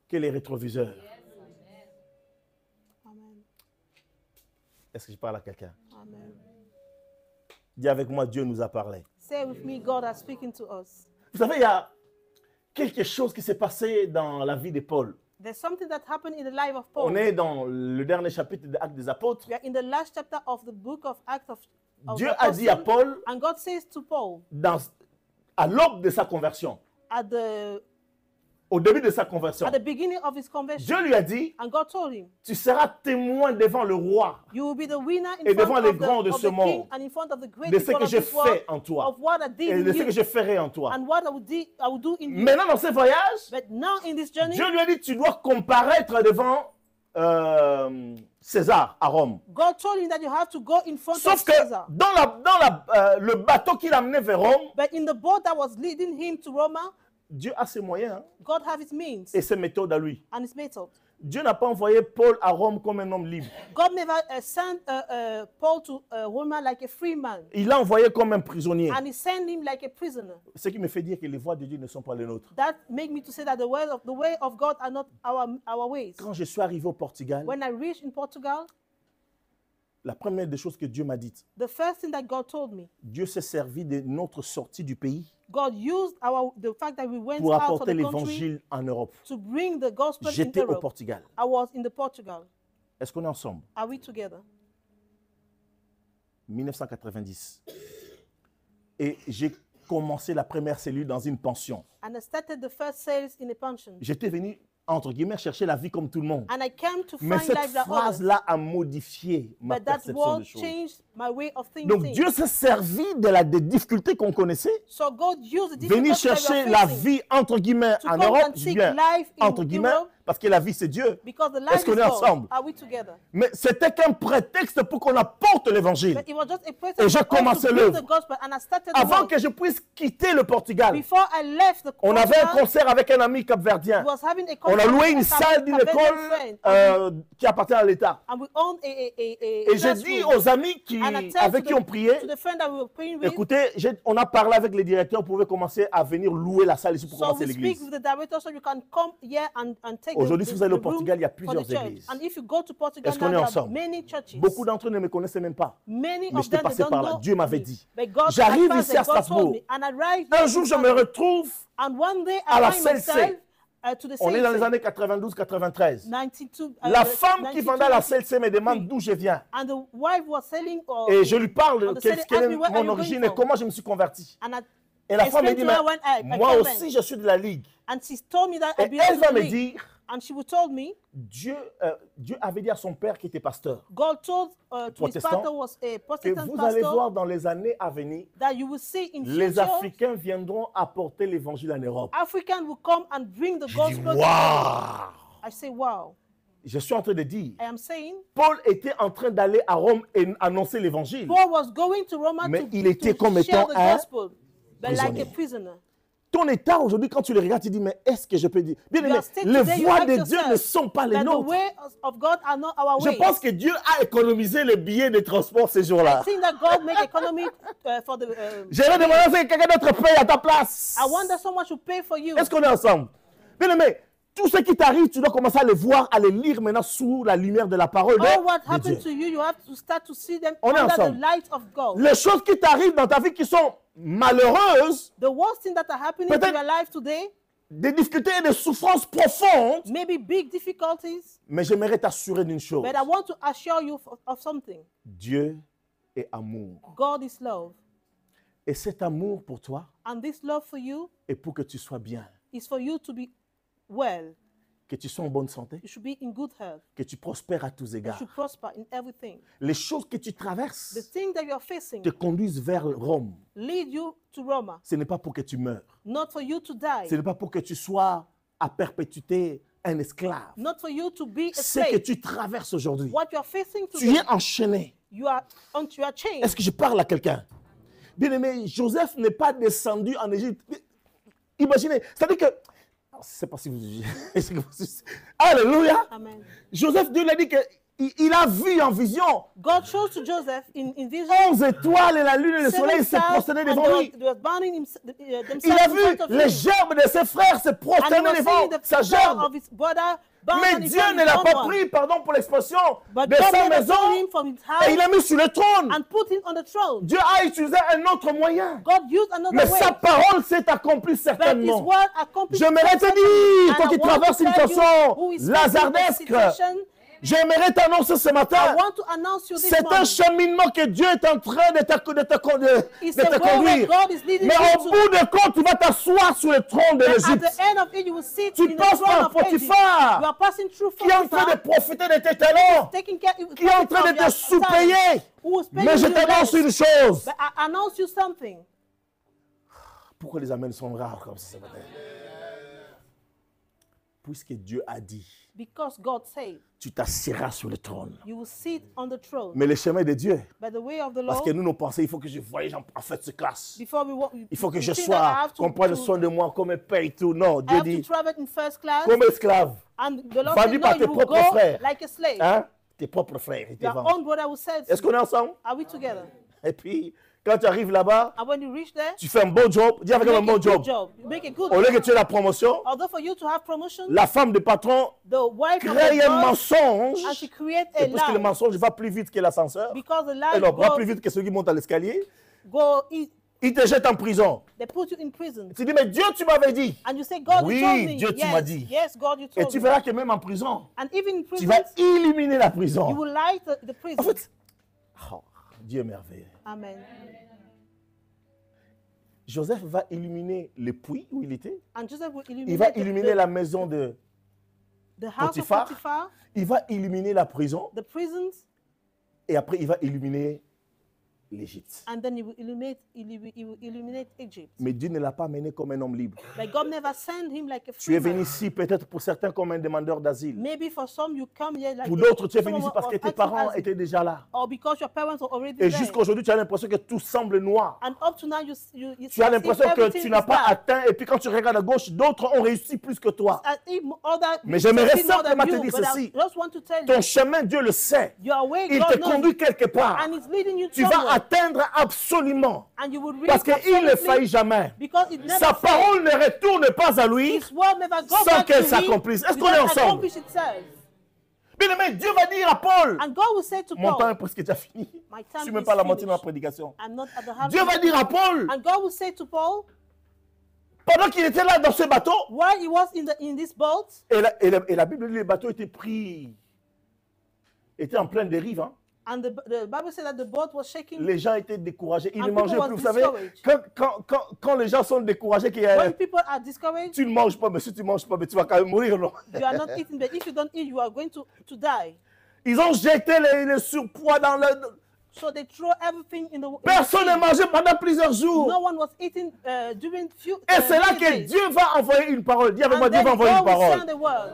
que les rétroviseurs. Amen. Est-ce que je parle à quelqu'un? Amen. Dis avec moi, Dieu nous a parlé. Say with me, God is speaking to us. Vous savez, il y a quelque chose qui s'est passé dans la vie de Paul. There's something that happened in the life of On Paul. est dans le dernier chapitre de Actes des Apôtres. We are in the last chapter of the book of Acts of Dieu the a dit à Apostle, Paul, and God says to Paul à l'aube de sa conversion, au début de sa conversion, at the beginning of his conversion, Dieu lui a dit, and God told him, tu seras témoin devant le roi you will be the winner in et devant front les of grands de of ce the king monde, and in front of the great de ce people que of j'ai this world, fait en toi of what I did et in de ce you, que je ferai en toi. and what I will do in you. Maintenant, dans ce voyage, But now in this journey, Dieu lui a dit, tu dois comparaître devant César à Rome. God told him that you have to go in front Sauf of que Caesar. dans le bateau qui l'amenait vers Rome, But in the boat that was leading him to Roma, Dieu a ses moyens, hein, God have his means et ses méthodes à lui. and his method. Dieu n'a pas envoyé Paul à Rome comme un homme libre. God never sent Paul to Roma like a free man, Il l'a envoyé comme un prisonnier. and he sent him like a prisoner. Ce qui me fait dire que les voies de Dieu ne sont pas les nôtres. That make me to say that the way of God are not our ways. Quand je suis arrivé au Portugal, When I reached in Portugal, la première des choses que Dieu m'a dites, the first thing that God told me, Dieu s'est servi de notre sortie du pays God used the fact that we went pour out of apporter the country l'évangile en Europe. to bring the gospel in J'étais au Europe. Portugal. I was in the Portugal. Est-ce qu'on est ensemble? Are we together? 1990. Et j'ai commencé la première cellule dans une pension. And I started the first sales in a pension. J'étais venu, entre guillemets, chercher la vie comme tout le monde. And I came to Mais find cette life that others. phrase-là a modifié ma But that perception word des choses. changed my way of thinking. Donc Dieu s'est servi des difficultés qu'on connaissait, So God used the venir difficulties that we chercher are la facing vie entre guillemets to en come Europe, and je seek viens life in entre guillemets, Europe, parce que la vie c'est Dieu. because the Est-ce life qu'on is est God. ensemble? Are we together? Mais c'était qu'un prétexte pour qu'on apporte l'évangile. But it was just a Et pretext j'ai for us commencé to bring l'œuvre. the gospel, and I started the Avant work. que je puisse quitter le Portugal, Before I left the on avait un Portugal, concert avec un ami capverdien. was having a On a concert loué une with a salle d'une Cameroonian école friend, qui appartient à l'État. and we owned a Et j'ai dit classroom. aux amis And I told avec to qui on priait, to the friend that we were praying with, écoutez, on a parlé avec les directeurs, on pouvait commencer à venir louer la salle ici pour so commencer we speak l'église. with the director so you can come here and take Aujourd'hui, si vous allez au the room Portugal, il y a for the plusieurs church. églises. And if you go to Portugal, Est-ce qu'on now est there are ensemble? many churches. Beaucoup d'entre eux ne me connaissaient même pas. Many Mais of j'étais them, they passé don't par là. know Dieu m'avait me. dit. But God, J'arrive I ici à passed, God told Strasbourg. me, and I arrived Un there jour, in je me Strasbourg. retrouve, And one day à I la find CLC. myself to the on est dans les CLC. années 92-93. 92, La femme qui 92, vendait la CLC me demande d'où je viens. And the wife was selling, Et je lui parle on de the selling quelle asked me, est where are mon you origine going et from? comment je me suis converti. And I Et la femme me explained dit, to mais her when I moi came aussi, in. je suis de la Ligue. And she told me that I Et belong elle to va the me league. dire, And she told me, Dieu avait dit à son père qui était pasteur, God told to his Protestant, father was a que Protestant vous allez pastor voir dans les années à venir, that you will see in les future Africains viendront apporter l'évangile en Europe. African will come and bring the Je dis, gospel to Europe. waouh! I say, wow. Je suis en train de dire, I am saying, Paul était en train d'aller à Rome et annoncer l'évangile. Paul was going to Rome Mais to, il était to comme share étant the un gospel, but like prisonnier. a prisoner. Ton état aujourd'hui, quand tu le regardes, tu dis, mais est-ce que je peux dire? Bien Your aimé, state les today, you voies ask de Dieu yourself ne sont pas les that the nôtres. ways of God are not our Je ways. pense que Dieu a économisé les billets de transport ces I jours-là. think that God made economy for the. J'aimerais demander à ce que quelqu'un d'autre paye à ta place. I wonder someone should pay for you. Est-ce qu'on est ensemble? Bien aimé, tout ce qui t'arrive, tu dois commencer à les voir, à les lire maintenant sous la lumière de la parole All what de happened Dieu. to you, you have to start to see them On est under the ensemble. light of God. Les choses qui t'arrivent dans ta vie qui sont malheureuses, The worst thing that are happening in Peut-être- your life today, des difficultés et des souffrances profondes, maybe big difficulties, mais j'aimerais t'assurer d'une chose. but I want to assure you of something. Dieu est amour. God is love. Et cet amour pour toi And this love for you est pour que tu sois bien, is for you to be well. que tu sois en bonne santé, You should be in good health. que tu prospères à tous You égards. should prosper in everything. Les choses que tu The traverses thing that you are facing te conduisent vers Rome. lead you to Roma, Ce n'est pas pour que tu meurs. not for you to Ce die, n'est pas pour que tu sois à perpétuité un esclave. not for you to be a Ce que slave. tu traverses aujourd'hui, What you are facing tu today, es enchaîné. you are onto your chain. Est-ce que je parle à quelqu'un? Bien aimé, Joseph n'est pas descendu en Égypte. Imaginez, c'est-à-dire que, je ne sais pas si vous... Alléluia! Amen. Joseph, Dieu l'a dit qu'il a vu en vision God shows to Joseph in vision 11 étoiles et la lune et le soleil se prosternaient and devant lui. they were bowing Il themselves a in vu front of les him. gerbes de ses frères se And he prosterner was devant seeing the sa figure gerbe. of his brother bound Mais on his Dieu own ne l'a pas one. pris, pardon pour l'expression, But de God sa never maison took him from his et il house l'a mis sur le trône. and put him on the throne. Dieu a utilisé un autre moyen. God used another Mais way. sa parole s'est accomplie But his certainement. word accomplished. J'aimerais te certainly. dire, And toi I qui want traverses to une tell you façon who is facing lazardesque, the situation, j'aimerais t'annoncer ce I matin, want to announce you this c'est un morning. cheminement que Dieu est en train de It's te a way where conduire. God is leading Mais you au to. bout de compte, tu vas t'asseoir sur le trône de At l'Égypte, the end of it, you will sit Tu in the passes throne par of Egypt. Potiphar, You are passing through qui est en train de Potiphar, profiter de tes talents, taking care, qui est en train de te sous-payer. Who is paying Mais je you t'annonce less. une chose. But I announce you something. Pourquoi les amens sont rares comme ça ce matin? Puisque Dieu a dit, Because God said, tu t'assiras sur le trône. you will sit on the throne. Mais le chemin de Dieu, By the way of the parce Lord, que nous, nous pensons, il faut que je voyage en fait ce classe. before Il faut que je think that I sois, have to- qu'on prenne to- soin de moi, qu'on me paye tout. Non, I Dieu have to dit, travel in first class. comme esclave, And the Lord vendu said, par no, tes you will propres go frères. like a slave. Hein? Tes propres frères, ils te Your vendent. own brother will sell Est-ce you. qu'on est ensemble? Are we together? Et puis, quand tu arrives là-bas, And when you reach there, tu fais un bon job. Dis avec you un make a bon good job. job. You make a good Au lieu que job. tu aies la promotion, Although for you to have promotion, la femme du patron the wife of crée the un boss, mensonge. and she creates a Et puisque le lie. mensonge va plus vite que l'ascenseur, Because the et lie donc va plus vite que celui qui monte à l'escalier, il te jette en prison. they put you in prison. Tu dis, mais Dieu, tu m'avais dit. And you say, God, Oui, you told me. Dieu, tu yes, m'as dit. Yes, God, you Et told tu me. verras que même en prison, And even in tu prison, vas illuminer la you prison. will light the En prison. fait, oh, Dieu est merveilleux. Amen. Joseph va illuminer le puits où il était. And Joseph will Il va illuminate illuminer la maison de... the house Potiphar. of Potiphar, Il va illuminer la prison. the prisons, Et après, il va illuminer l'Égypte. and then he will illuminate Egypt. Mais Dieu ne l'a pas mené comme un homme libre. But God never sent him like a Tu es free venu man. ici peut-être pour certains comme un demandeur d'asile. Maybe for some you come here like Pour a- d'autres, tu es venu someone ici parce que of tes active parents asile. étaient déjà là. Or because your parents are already Et there. jusqu'à aujourd'hui, tu as l'impression que tout semble noir. And up to now you Tu as see l'impression que everything tu n'as is pas bad. atteint. Et puis quand tu regardes à gauche, d'autres ont réussi plus que toi. As if other Mais j'aimerais succeed more than simplement te you, dire but I ceci. just want to tell Ton you, chemin, Dieu le sait. your way Il God te knows, conduit quelque part. and it's leading you Tu vas somewhere. atteindre absolument. And you will reach Parce qu'il ne absolutely, faillit jamais. because it never Sa fails. parole ne retourne pas à lui. His word never goes sans back qu'elle to him s'accomplisse. Est-ce qu'on without est ensemble? accomplish itself. Bien aimé, Dieu va dire à Paul. And God will say to Mon temps Paul, est presque déjà fini. my Je ne suis time même is pas à la moitié de ma finished. prédication. I'm not at the half. Dieu va dire à Paul, And God will say to Paul, pendant qu'il était là dans ce bateau, while he was in this boat, et la Bible dit que le bateau était pris, était en pleine dérive. Hein. and the Bible said that the boat was shaking. Les gens étaient découragés. Ils And ne people mangeaient was plus. Vous savez, discouraged. quand les gens sont découragés, When people are discouraged, tu ne manges pas, mais si tu ne manges pas, mais tu vas quand même mourir. Non? you are not eating, but if you don't eat, you are going to die. Ils ont jeté le surpoids dans le... So they throw everything in the Personne ne sea. mangeait pendant plusieurs jours. No one was eating during few Et c'est là few que days. Dieu va envoyer une parole. Dis avec moi, And Dieu then va envoyer une God will parole. send the word.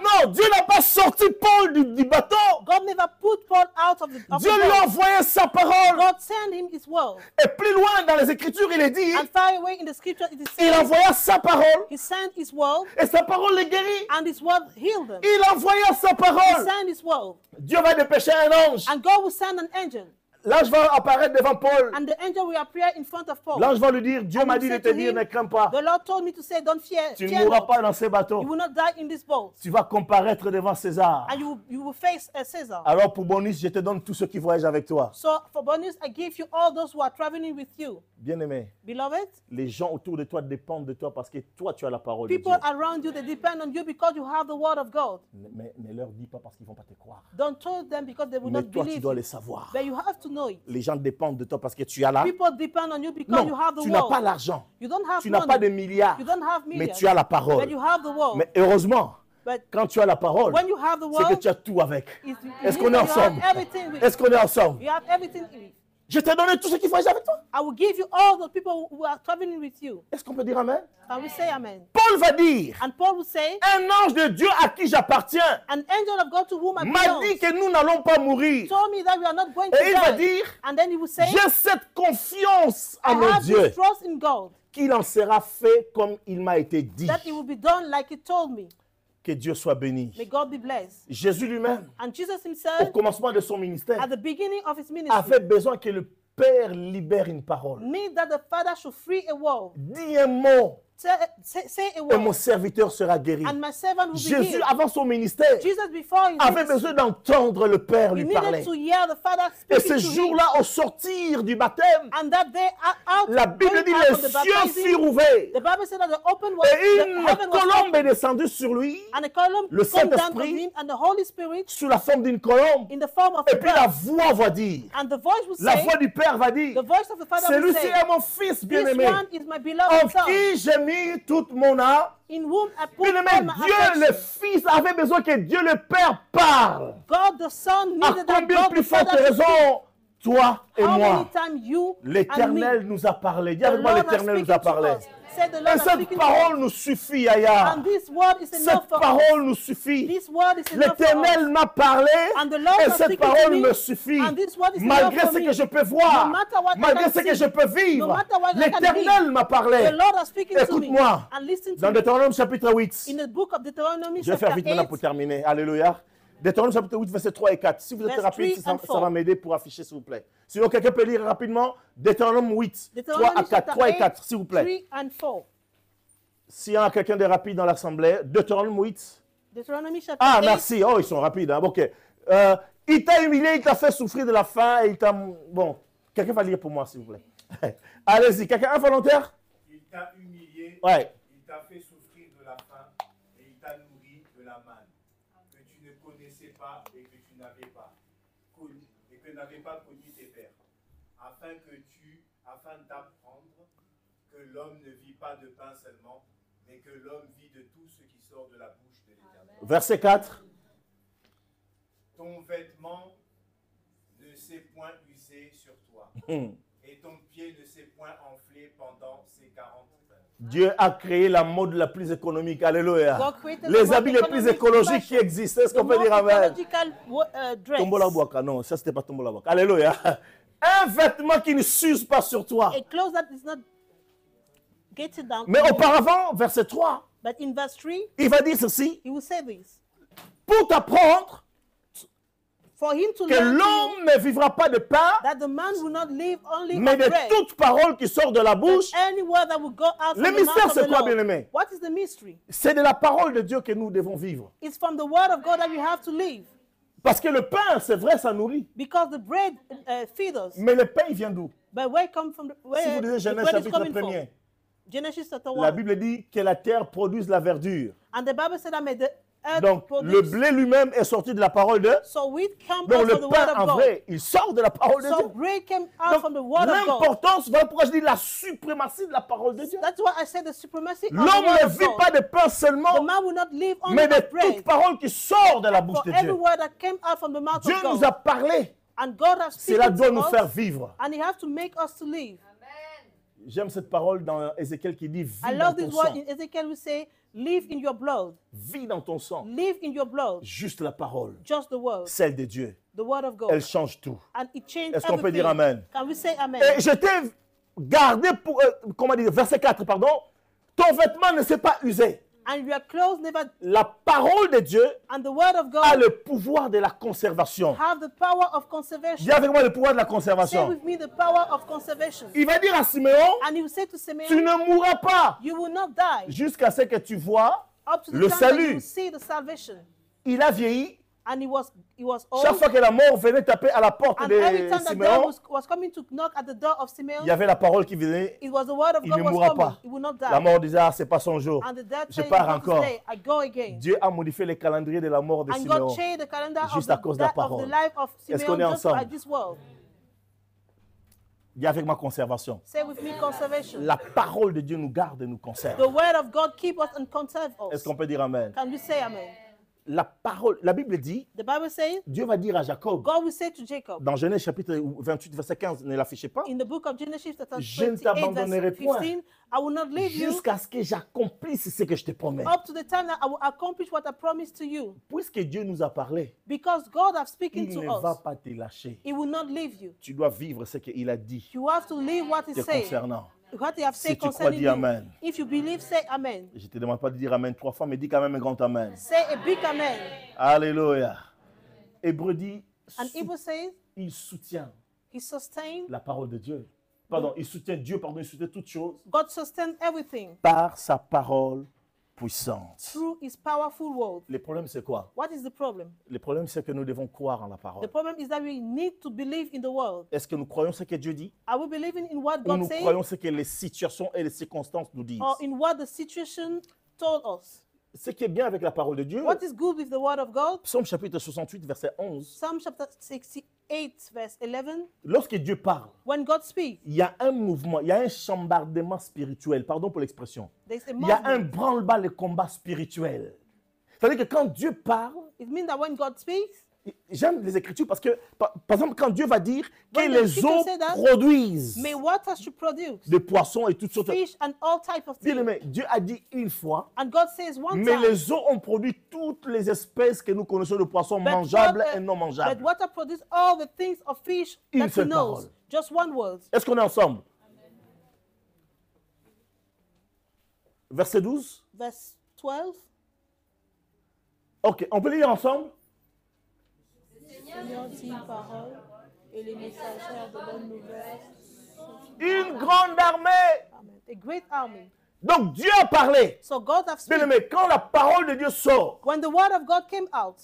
Non, Dieu n'a pas sorti Paul du bateau. God never put Paul out of the Dieu lui a boat. envoyé sa parole. God sent him his word. Et plus loin dans les Écritures, il est dit, And far away in the scripture it is il said, envoya sa parole he sent his word, et sa parole les guérit. and his word healed them. Il envoya sa He parole. sent his word. Dieu va dépêcher un ange. And God will send an angel. L'ange va apparaître devant Paul. And the angel will appear in front of Paul. L'ange va lui dire, Dieu And m'a he dit de said te to dire, him, ne crains pas. The Lord told me to say, don't fear. Tu ne Fear mourras not. pas dans ces bateaux. You will not die in this boat. Tu vas comparaître devant César. And you will face a Caesar. Alors pour bonus, je te donne tous ceux qui voyagent avec toi. So for bonus, I give you all those who are traveling with you. Bien-aimé, Beloved, les gens autour de toi dépendent de toi parce que toi, tu as la parole de Dieu. people around you, they depend on you because you have the word of God. Mais ne leur dis pas parce qu'ils ne vont pas te croire. Don't tell them because they will Mais not toi, tu believe dois you. les savoir. But you have to know it. Les gens dépendent de toi parce que tu as là. People depend on you because you Non, have the tu n'as pas word. l'argent. You don't have Tu n'as pas de money. milliards. You don't have Mais millions. tu as la But parole. you have the word. Mais heureusement, But quand tu as la parole, when you have the c'est que word, tu as tout avec. it Est-ce means qu'on est that you have ensemble? everything with Est-ce qu'on est ensemble? You have everything in it. Je t'ai donné tous ceux qui voyagent avec toi. I will give you all the people who are traveling with you. Est-ce qu'on peut dire Amen? Can we say amen? Paul va dire, And Paul will say, un ange de Dieu à qui j'appartiens an angel of God to whom I m'a belong dit que nous n'allons pas mourir. told me that we are not going to Et il va die. dire, And then he will say, j'ai cette confiance I en mon have Dieu this trust in God qu'il en sera fait comme il m'a été dit. that it will be done like he told me. Que Dieu soit béni. May God be blessed. Jésus lui-même, And Jesus au himself, commencement de son ministère, at the beginning of his ministry, avait besoin que le Père libère une parole. need that the Father should free a word. Dis un mot Say a et mon word, serviteur sera guéri. and my servant will be Jésus, healed. avant son ministère, Jesus, before his avait ministry, besoin d'entendre le Père he lui needed parler. to hear the Father Et speaking ce to him. jour-là, au sortir du baptême, And that day, out, la Bible going dit out les of the cieux baptizing, furent ouverts. the Bible said that the open was, Et the une heaven was colombe est open, descendue sur lui, and a column le came down on Saint-Esprit, him, and the Holy Spirit, sous la forme d'une colombe. in the form of Et a puis la bird. voix va dire, And the voice will la say, voix du Père va dire, the voice of the Father will celui-ci say, est mon fils this bien-aimé, one is my en beloved son, qui j'ai mis toute mon âme. in whom I put all Bien-aimé, my Dieu le affection. Fils avait besoin que Dieu le Père parle. God the Son À needed that combien God plus the forte Father should speak. raison, toi et How moi. many times you and L'Éternel me, nous a parlé. Dis the avec moi, Lord are l'Éternel nous speaking a to parlé. us. Say the Lord Et are cette speaking to parole us. nous suffit, Aya. And this word is enough Cette for us. parole nous suffit. This word is enough for us. L'Éternel m'a parlé And the Lord et was cette speaking to parole me, me suffit. and this word is Malgré enough for ce me. que je peux voir, No matter what I malgré can ce que see, je peux vivre, no matter what I can l'Éternel be, m'a parlé. The Lord is speaking to me. Écoute-moi. And listen to Dans me. Deutéronome chapitre 8, In the book of Deuteronomy, je vais faire chapter vite maintenant 8, pour terminer. Alléluia. Deutéronome chapitre 8, versets 3 et 4. Si vous êtes Verse rapide, 3 ça and va 4. m'aider pour afficher, s'il vous plaît. Sinon, quelqu'un peut lire rapidement Deutéronome 8, 3 Deuteronomy à 4, chapter 3 et 8, 4, s'il vous plaît. 3 and 4. S'il y a quelqu'un de rapide dans l'assemblée, Deutéronome 8. Deuteronomy chapter Ah, 8. merci. Oh, ils sont rapides. Hein. Ok. Il t'a humilié, il t'a fait souffrir de la faim et il t'a... Bon, quelqu'un va lire pour moi, s'il vous plaît. Allez-y. Quelqu'un, un volontaire? Il t'a humilié, Ouais. il t'a fait souffrir de la faim et il t'a nourri de la manne que tu ne connaissais pas et que tu n'avais pas connu et que n'avaient pas connu tes pères, afin d'apprendre que l'homme ne vit pas de pain seulement, mais que l'homme vit de tout ce qui sort de la bouche de l'Éternel. Verset 4. Ton vêtement ne s'est point usé sur toi, et ton pied ne s'est point enflé pendant ces 40 ans. Dieu a créé la mode la plus économique. Alléluia. God created the Les most habits les plus economic écologiques qui fashion. existent. Est-ce The qu'on peut most dire Amen? ecological dress. Tombola Boaka. Non, ça, c'était pas Tombola Boaka. Alléluia. Un vêtement qui ne s'use pas sur toi. A clothes that is not getting down. Mais auparavant, verset 3, But in verse 3, il va dire ceci. he will say this. Pour t'apprendre For him to que learn l'homme ne vivra pas de pain, that the man will not live only mais on de bread, toute parole qui sort de la but bouche. any word that will go out Le from the mystère, mouth of c'est the quoi, Lord. bien-aimé? What is the mystery? C'est de la parole de Dieu que nous devons vivre. It's from the word of God that we have to live. Parce que le pain, c'est vrai, ça nourrit. Because the bread feeds us. Mais le pain, il vient d'où? But where come from the, Si where vous lisez the Genèse bread is chapitre coming from? 1er, Genesis chapter la 1. Bible dit que la terre produise la verdure. And the Bible said that may the earth Donc, produce. le blé lui-même est sorti de la parole de... So wheat come Donc, out le from the pain, word of en God. vrai, il sort de la parole de So Dieu. bread came out Donc, from the word of God. l'importance, voilà pourquoi je dis la suprématie de la parole de Dieu. That's why I said the supremacy of the L'homme word ne of vit God. pas de pain The seulement, man will not live only mais de by bread. toute parole qui sort de la bouche For de every Dieu. word that came out from the mouth Dieu of nous God. a parlé. And God has Cela spoken doit to nous us, faire vivre. and He has to make us to live. J'aime cette parole dans Ézéchiel qui dit « I vis dans love ton this word sang in Ezekiel. We say, Live in your blood. Vis dans ton sang. Live in your blood. Juste la parole, Just the word. celle de Dieu. The word of God. Elle change tout. And it changed Est-ce qu'on peut dire everything. amen? Can we say amen? Et je t'ai gardé pour, comment dire, verset 4, pardon. Ton vêtement ne s'est pas usé. And your clothes never, La parole de Dieu and the word of a God le pouvoir de la conservation. have the power of Dis conservation. avec moi le pouvoir de la Say conservation. with me the power of conservation. Il va dire à Siméon, And he will say to tu Simeon, ne mourras pas you will not die jusqu'à ce que tu vois. up to the Le time that salut. you will see the salvation. Il a vieilli. And he was Chaque old. fois que la mort venait taper à la porte And de every time that Siméon, God was coming to knock at the door of Simeon, il y avait la parole qui venait. it was the word of Il God ne was mourra coming. pas. He will not La die. mort disait, ah, c'est pas son jour. And the dead Je said, pars "Not encore." today, I go again. Dieu a modifié les calendriers de la mort de And Siméon. God changed the calendar Juste of à cause de la of the parole. life of Est-ce qu'on est Simeon just ensemble? by this world. Dis avec ma conservation. Say with me conservation. La parole de Dieu nous garde et nous conserve. The word of God keep us and conserve Est-ce us. qu'on peut dire amen? Can we say amen? La parole, la Bible dit, The Bible says, Dieu va dire à Jacob, God will say to Jacob, dans Genèse chapitre 28, verset 15, ne l'affichez pas, in the book of Genesis, chapter Je ne 28, t'abandonnerai verse point. 15, I will not leave you jusqu'à ce que j'accomplisse ce que je te promets. up to the time that I will accomplish what I promised to you. Puisque Dieu nous a parlé, Because God has spoken il to ne va us. pas te lâcher. He will not leave you. Tu dois vivre ce qu'il a dit You have to live what He te said. concernant. What He have Si said tu crois, concerning dis you. amen. If you believe, say amen. Je ne te demande pas de dire amen 3 fois, mais dis quand même un grand amen. Say a big amen. Alléluia. Hébreu dit, And Hebrew says, il soutient He sustained, la parole de Dieu. Pardon, il soutient Dieu, pardon, il soutient toutes choses God sustained everything par sa parole puissante. through His powerful word. Le problème, c'est quoi? What is the problem? Le problème, c'est que nous devons croire en la The parole. problem is that we need to believe in the word. Est-ce que nous croyons ce que Dieu dit? Are we believing in what Ou God nous says croyons ce que les situations et les circonstances nous disent? or in what the situation told us? Ce qui est bien avec la parole de Dieu, What is good with the word of God? Psaume chapitre 68, verset 11, Psalm chapter 68, verse 11. lorsque Dieu parle, When God speaks, il y a un mouvement, il y a un chambardement spirituel, pardon pour l'expression. there's a Il y a un movement. branle-bas le combat spirituel. C'est-à-dire que quand Dieu parle, It means that when God speaks, j'aime les Écritures parce que, par exemple, quand Dieu va dire que When the les scripture eaux say that, produisent may waters should produce des poissons et toutes sortes. fish and all type of Bien things. aimé, Dieu a dit une fois, And God says one mais time, les eaux ont produit toutes les espèces que nous connaissons de poissons but mangeables water- et non but mangeables. water produce all the things of fish Une that He seule knows. parole. Just one word. Est-ce qu'on est ensemble? Verset 12. Verse 12. Ok, on peut lire ensemble? Seigneur dit parole et les messagers de bonne nouvelle. Une grande armée. Amen. A great army. Donc Dieu a parlé. So God has Bien spoken. aimé, quand la parole de Dieu sort, When the word of God came out,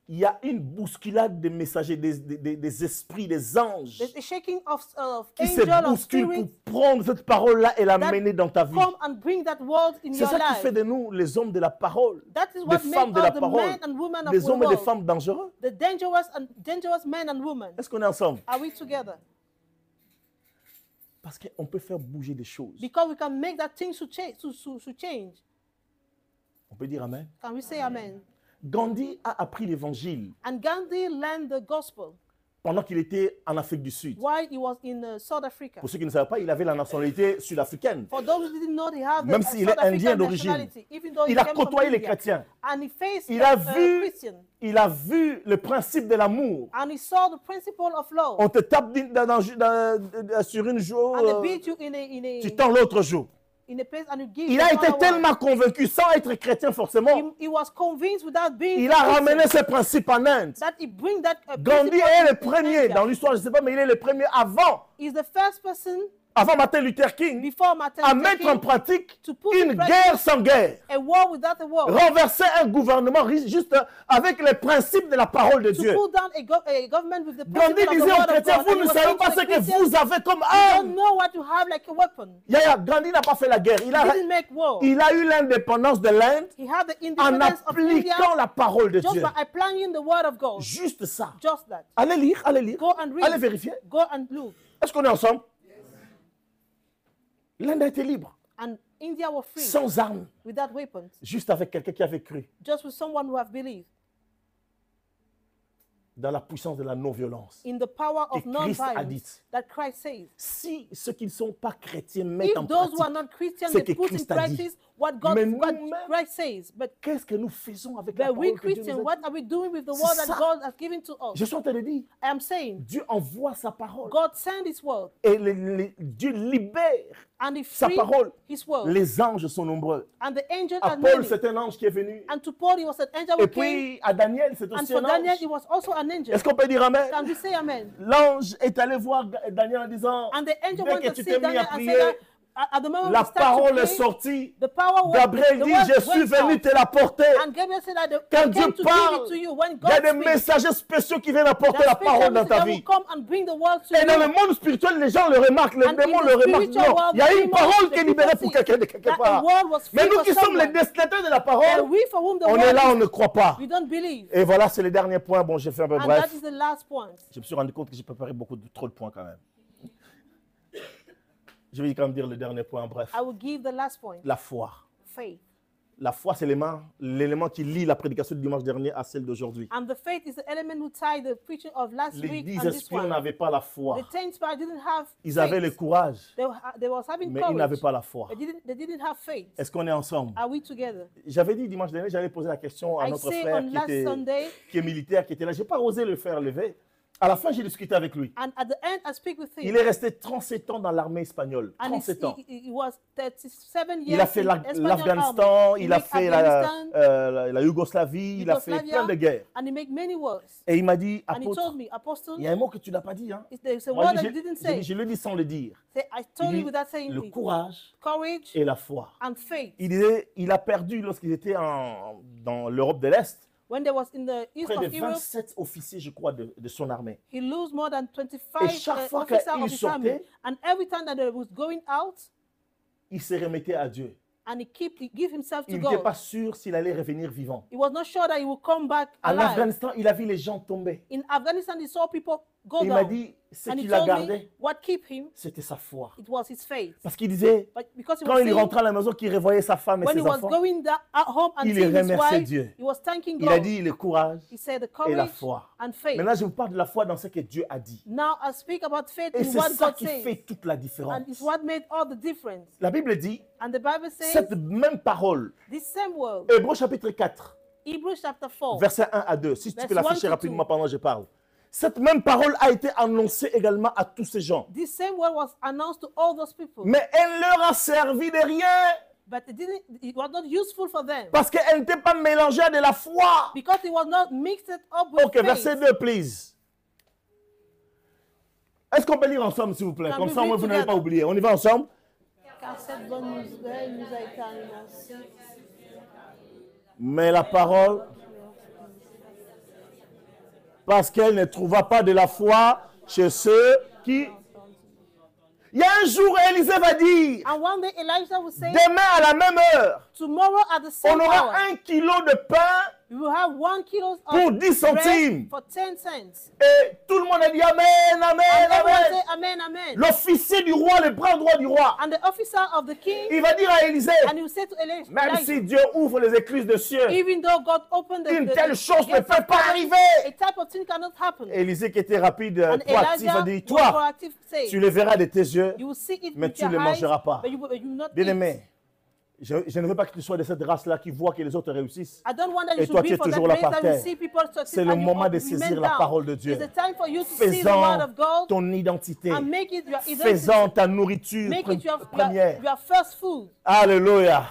il y a une bousculade des messagers, des esprits, des anges there's a shaking of qui se angel of bousculent pour spirit prendre cette parole-là et la that mener dans ta vie. come and bring that word in C'est your ça qui fait life. de nous les hommes de la parole, That is des what femmes makes de la us the parole, men and women of des the hommes et des world. femmes dangereux. The dangerous men and women. Est-ce qu'on est ensemble? Are we together? Parce qu'on peut faire bouger des choses. Because we can make that thing to change. On peut dire amen. Can we say amen? Gandhi a appris l'évangile And Gandhi learned the gospel pendant qu'il était en Afrique du Sud. while he was in South Africa. Pour ceux qui ne savaient pas, il avait la nationalité sud-africaine. For those who didn't know, he had the Même s'il est South African indien d'origine. nationality, even though he Il a came from côtoyé les India. chrétiens. And he faced Il a Christian. Il a vu le principe de l'amour. And he saw the principle of love. On te tape sur une joue, And they beat you in tu tends l'autre joue. a place and you give Il a the été other tellement one. convaincu, sans être chrétien forcément, He was convinced without being il a Christian ramené ce principe en Inde. that he bring that Gandhi principle est le in premier, India. dans l'histoire, je ne sais pas, mais il est le premier He's the first person avant Martin Luther King, before Martin à Luther mettre en King pratique to put une in practice guerre sans guerre. a war without a war. Renverser un gouvernement juste avec les principes de la parole de To Dieu. pull down a government with the Gandhi principle of the disait aux word of chrétiens, God. vous And he ne was savez saying pas to ce the que Christians, vous avez comme you don't arme. know what you have like a weapon. Gandhi n'a pas fait la guerre. He didn't make war. Il a eu l'indépendance de l'Inde He had the en independence of India appliquant la parole de just Dieu. by applying the word of God. Juste ça. Just that. Allez lire, allez lire. Go and read. Allez vérifier. Go and look. Est-ce qu'on est ensemble? L'Inde a été libre, And India was free sans armes, without weapons, juste avec quelqu'un qui avait cru. just with someone who have believed. dans la puissance de la non-violence. in the power Que of Christ a non-violence dit. that Christ says. Si ceux qui ne sont pas chrétiens mettent If en those who are pratique, not Christians, c'est they que put in Christ a dit. practice what Mais what nous-mêmes, Christ says. But qu'est-ce que nous faisons avec la we parole que Dieu Christians, nous a what dit? are we doing with the C'est word ça. that God has given to us? Je suis en train de dire, I am saying, Dieu envoie sa parole God sent His word et Dieu libère and He sa freed parole. His word. Les anges sont nombreux. And the angels are À Paul, many. c'est un ange qui est venu. And to Paul, he was an angel Et who came. puis à Daniel, c'est And aussi for un Daniel, ange. he was also an angel. Est-ce qu'on peut dire Amen? Can we say amen? L'ange est allé voir Daniel en disant, And the angel dès went que to tu see t'es mis Daniel à and prier, said that at the moment la we start to parole est pray, sortie. the power went, Gabriel the dit, word je suis went venu out. te l'apporter. And Gabriel said that Quand I Dieu came to give parle, it to you. When il y a God des speaks, messagers spéciaux qui viennent apporter there la are special parole dans ta messengers that vie. will come and bring the word to Et dans le you. monde spirituel, les gens le remarquent, les And démons in le the remarquent. spiritual Non, world, il y a the une demons, parole the qui est libérée people pour see quelqu'un de quelque that part. the word was Mais free nous for qui sommes les someone. destinataires de la And parole, we for whom the on word est là, on is, ne croit pas. we don't believe. Et voilà, c'est le dernier point. Bon, j'ai fait un peu And bref. that is the last point. Je me suis rendu compte que j'ai préparé trop de points quand même. Je vais quand même dire le dernier point en bref. I will give the last point. La foi. Faith. La foi, c'est l'élément qui lie la prédication du dimanche dernier à celle d'aujourd'hui. And the faith is the element who tied the preaching of last Les week 10 and this espions one. n'avaient pas la foi. The 10 spies didn't have Ils avaient le faith. courage, They was having mais ils n'avaient courage. pas la foi. They didn't have faith. Est-ce qu'on est ensemble? Are we together? J'avais dit dimanche dernier, j'allais poser la question à I notre say frère on last Sunday, qui est militaire, qui était là. Je n'ai pas osé le faire lever. À la fin, j'ai discuté avec lui. and at the end I speak with Il him. est resté 37 ans dans l'armée espagnole. And 37 ans. he was 37 years Il a fait in Espanyol l'Afghanistan, army. il a He fait make Afghanistan, la Yougoslavie, il a fait Yugoslavia, plein de guerres. and he make many wars. Et il m'a dit, And he apôtre, told me, Apostle, il y a un mot que tu n'as pas dit. Hein? there's a Moi, word je, that you didn't je, say. je le dis sans le dire. Say, I told Il you dit, without saying le it. courage Courage et la foi. and faith. Il disait, il a perdu lorsqu'il était dans l'Europe de l'Est, When there was in the east près de of Europe, 27 officiers, je crois, de son armée. he lose more than Et 25 chaque fois officers qu'il of his army. sortait, And every time that he was going out, Il se remettait à Dieu. and he give himself to Il n'était God. pas sûr s'il allait revenir vivant. He was not sure that he would come back En alive. Afghanistan, il a vu les gens tomber. In Afghanistan, he saw people go Il m'a down. dit, ce And qui he l'a told me gardé, what keep him, c'était sa foi. it was his faith. Parce qu'il disait, But because he quand was il saying, rentrait à la maison, qu'il revoyait sa femme et when he ses was enfants, going at home and il seeing his remerciait wife, Dieu. he was thanking Il a God. dit le courage He said the et la courage foi. and faith. Maintenant, je vous parle de la foi dans ce que Dieu a dit. Now I speak about faith Et in c'est what ça God qui says. fait toute la And différence. it's what made all the difference. La Bible dit, And the Bible says, cette même parole, this same word, Hébreux chapitre 4, Hebrews chapter 4, versets 1 à 2, si tu Verse peux 1 l'afficher to rapidement 2. pendant que je parle. Cette même parole a été annoncée également à tous ces gens. this same word was announced to all those people. Mais elle leur a servi de rien But it was not useful for them. parce qu'elle n'était pas mélangée à de la foi. Because it was not mixed up with Ok, faith. verset 2, please. Est-ce qu'on peut lire ensemble, s'il vous plaît? Can Comme we ça, read moi, vous n'avez pas together? oublié. On y va ensemble? Car cette bonne nouvelle nous a été annoncée. Mais la parole, parce qu'elle ne trouva pas de la foi chez ceux qui... Il y a un jour, Élisée va dire, And one day Elijah will say, demain à la même heure, tomorrow at the on same aura hour, 1 kilo de pain you will have 1 kilo pour of 10 bread centimes. for 10 cents. Et tout le monde a dit Amen, Amen, And everyone Amen. say, Amen, Amen. L'officier du roi, le bras droit du roi, And the officer of the king, il va dire à Élisée, and he will say to Elijah, même si Dieu ouvre les écluses des cieux, even though God opened une telle chose ne gates peut of pas heaven, arriver. a type of thing cannot happen. Élisée qui était rapide, And proactif, a Elijah dit, was toi, proactive, say, tu le verras de tes yeux, you will see it mais with tu your ne le eyes, mangeras pas. but you will not Bien eat. aimé, je ne veux pas que tu sois de cette race-là qui voit que les autres réussissent. I don't want that Et you toi, should tu be es for that toujours là race par that you terre. see people succeed C'est le and you moment de remain saisir la down. parole de Dieu. It's the time for you to see the word Faisant of God ton identité, and make it your identity. faisant ta nourriture Make it your première. first food. Alléluia.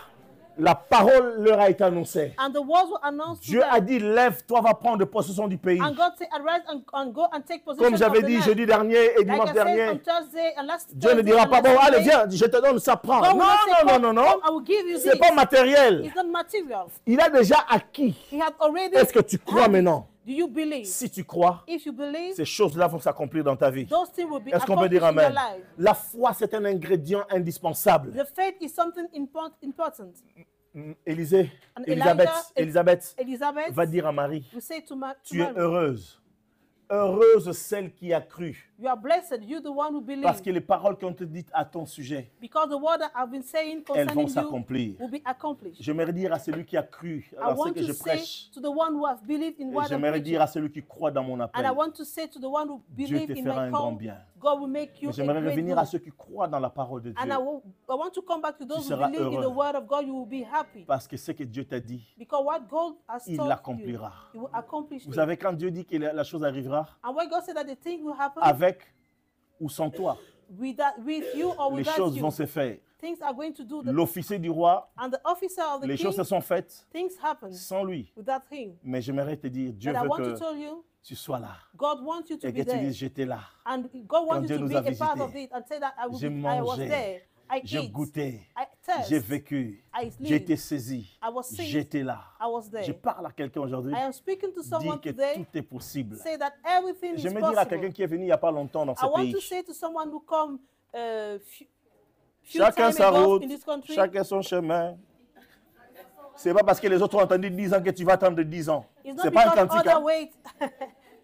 La parole leur a été annoncée. And the words were announced Dieu to a them. dit, lève-toi, va prendre possession du pays. And God said, arise and go and take possession Comme of j'avais the dit land. jeudi dernier et Like dimanche I said dernier, on Thursday and last Dieu ne Thursday dira and pas, bon, last allez, Sunday, viens, je te donne ça, prends. God will Non, not say, non, come, non, non, come, non. I will give you C'est this. pas matériel. It's not material. Il a déjà acquis. He had already. Est-ce que tu crois maintenant? Do you believe? Si tu crois, If you believe, ces choses-là vont s'accomplir dans ta vie. those things will be Est-ce qu'on peut accomplished dire in your Amen? life. La foi, c'est un ingrédient indispensable. The faith is something important. Élisée, And Élisabeth Elizabeth va dire à Marie, will say to tu es Mary, heureuse Heureuse celle qui a cru. You are blessed, you the one who Parce believes. que les paroles qui ont été dites à ton sujet, Because the word that I've been saying elles vont concerning you s'accomplir. will be accomplished. J'aimerais dire à celui qui a cru I dans ce want que to je say prêche, to the one who has believed in et what I'm j'aimerais preaching. dire à celui qui croit dans mon And I appel, want to say to the one who Dieu believes te in fera my un grand call, bien. God will make you Mais a j'aimerais great revenir à good. ceux qui croient dans la parole de Dieu. And I want to come back to those who seras believe in the heureux. word of God. You will be happy. Parce que ce que Dieu t'a dit, Because what God has il told you, l'accomplira. He will accomplish Vous it. savez, quand Dieu dit que la chose arrivera, And when God said that the thing will happen, avec ou sans toi, with you or les without choses you, vont se faire. things are going to do. L'officier du roi, And the officer of the les choses king, se sont faites things happen sans lui. without him. Mais j'aimerais te dire, Dieu But I veut want to que tell you, tu sois là. God wants you to Et be que tu there. dises, j'étais là. And God wants Dieu you to nous be a a part visités. of it and say that I was J'ai there. I J'ai ate. goûté. I test. J'ai vécu. I J'ai lived. été saisi. I was sick. J'étais là. I was there. Je parle à quelqu'un aujourd'hui. I am speaking to someone Dis que today. tout est possible. Say that everything is J'aimerais dire à quelqu'un possible. qui est venu il n'y a pas longtemps dans I ce want pays. to say to someone who come few Chacun time sa ago route, in this country. chacun son chemin. C'est pas parce que les autres ont attendu 10 ans que tu vas attendre 10 ans. It's not C'est pas un because cantique. other hein. wait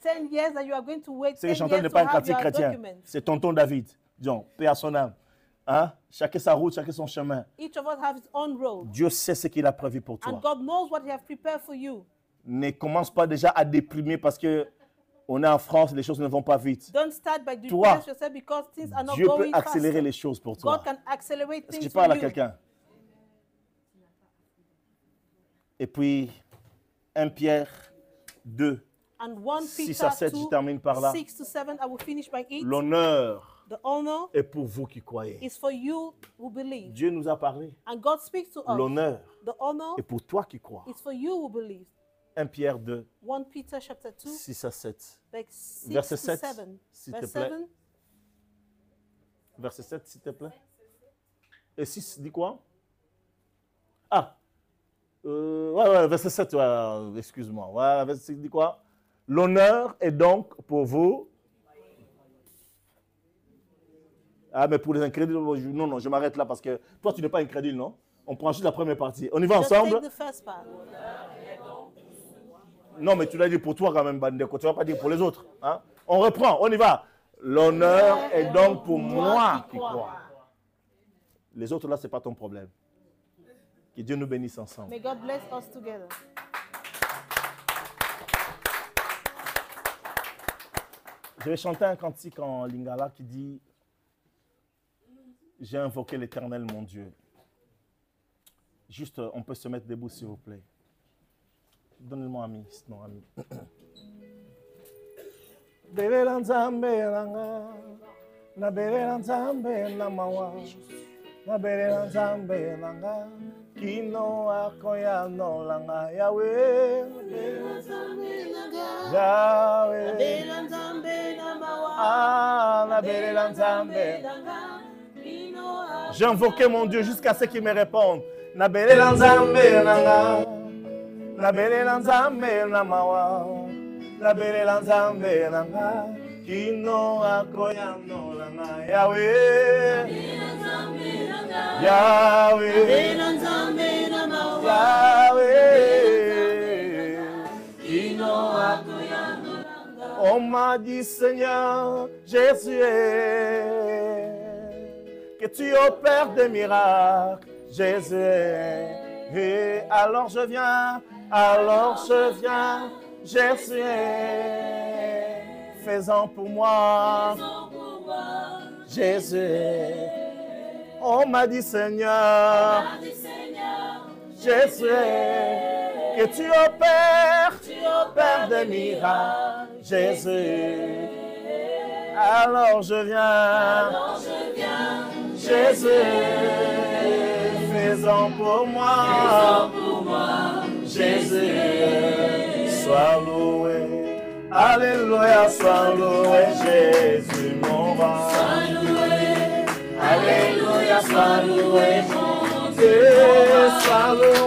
10 years that you are going to wait C'est 10 que Chantal years n'est to pas un have cantique your chrétien. documents. C'est tonton David. Disons, paix à son âme. Hein? Chacun sa route, chacun son chemin. Each of us have his own road. Dieu sait ce qu'il a prévu pour toi. And God knows what He has prepared for you. Ne commence pas déjà à déprimer parce que on est en France, les choses ne vont pas vite. Don't start by Toi, depressing yourself because things are not Dieu peut going accélérer faster. les choses pour toi. God can accelerate Est-ce que things tu parles for à you. quelqu'un? Et puis, 1 Pierre 2, And 1 6 Peter à 7, je 2, termine par là. 6 to 7, I will finish by it. L'honneur The honor est pour vous qui croyez. is for you who believe. Dieu nous a parlé. And God speaks to us. L'honneur The honor est pour toi qui crois. is for you who believe. 1 Pierre 2, 1 Peter chapter 2, 6 à 7. like 6 Verset to 7, 7. s'il te Verse plaît. 7, Verset 7, s'il te plaît. Et 6 dit quoi? Ah, ouais, verset 7, ouais, excuse-moi. Ouais, verset 6 dit quoi? L'honneur est donc pour vous. Ah, mais pour les incrédules, non, je m'arrête là parce que toi, tu n'es pas incrédule, non? On prend juste la première partie. On y va just ensemble? take the first part. Non, mais tu l'as dit pour toi quand même, Bandeko. Tu ne vas pas dire pour les autres. Hein? On reprend, on y va. L'honneur est donc pour moi qui crois. Les autres, là, ce n'est pas ton problème. Que Dieu nous bénisse ensemble. May God bless us together. Je vais chanter un cantique en lingala qui dit « J'ai invoqué l'Éternel, mon Dieu ». Juste, on peut se mettre debout, s'il vous plaît. Donnez-moi ami, sinon ami. Belela nzambe nanga, na belela nzambe na mawa, na belela nzambe nanga, kino akoya no langa Yahweh, Yahweh, ah na belela nzambe. J'ai invoqué mon Dieu jusqu'à ce qu'il me réponde. Na belela nzambe nanga, na belela nzambe na mawa. La belela nzambe nanga kino akoya no langa Yahweh Yahweh Yahweh kino akoya no langa. On m'a dit Seigneur Jésus que tu opères des miracles Jésus. Et alors je viens Jésus, fais-en pour moi, Jésus. On m'a dit Seigneur, Jésus, que tu opères des miracles, Jésus. Alors je viens, Jésus, fais-en pour moi, Jésus. Sois loué, alléluia, sois loué, Jésus mon roi. Alléluia, sois loué, mon Dieu, sois loué.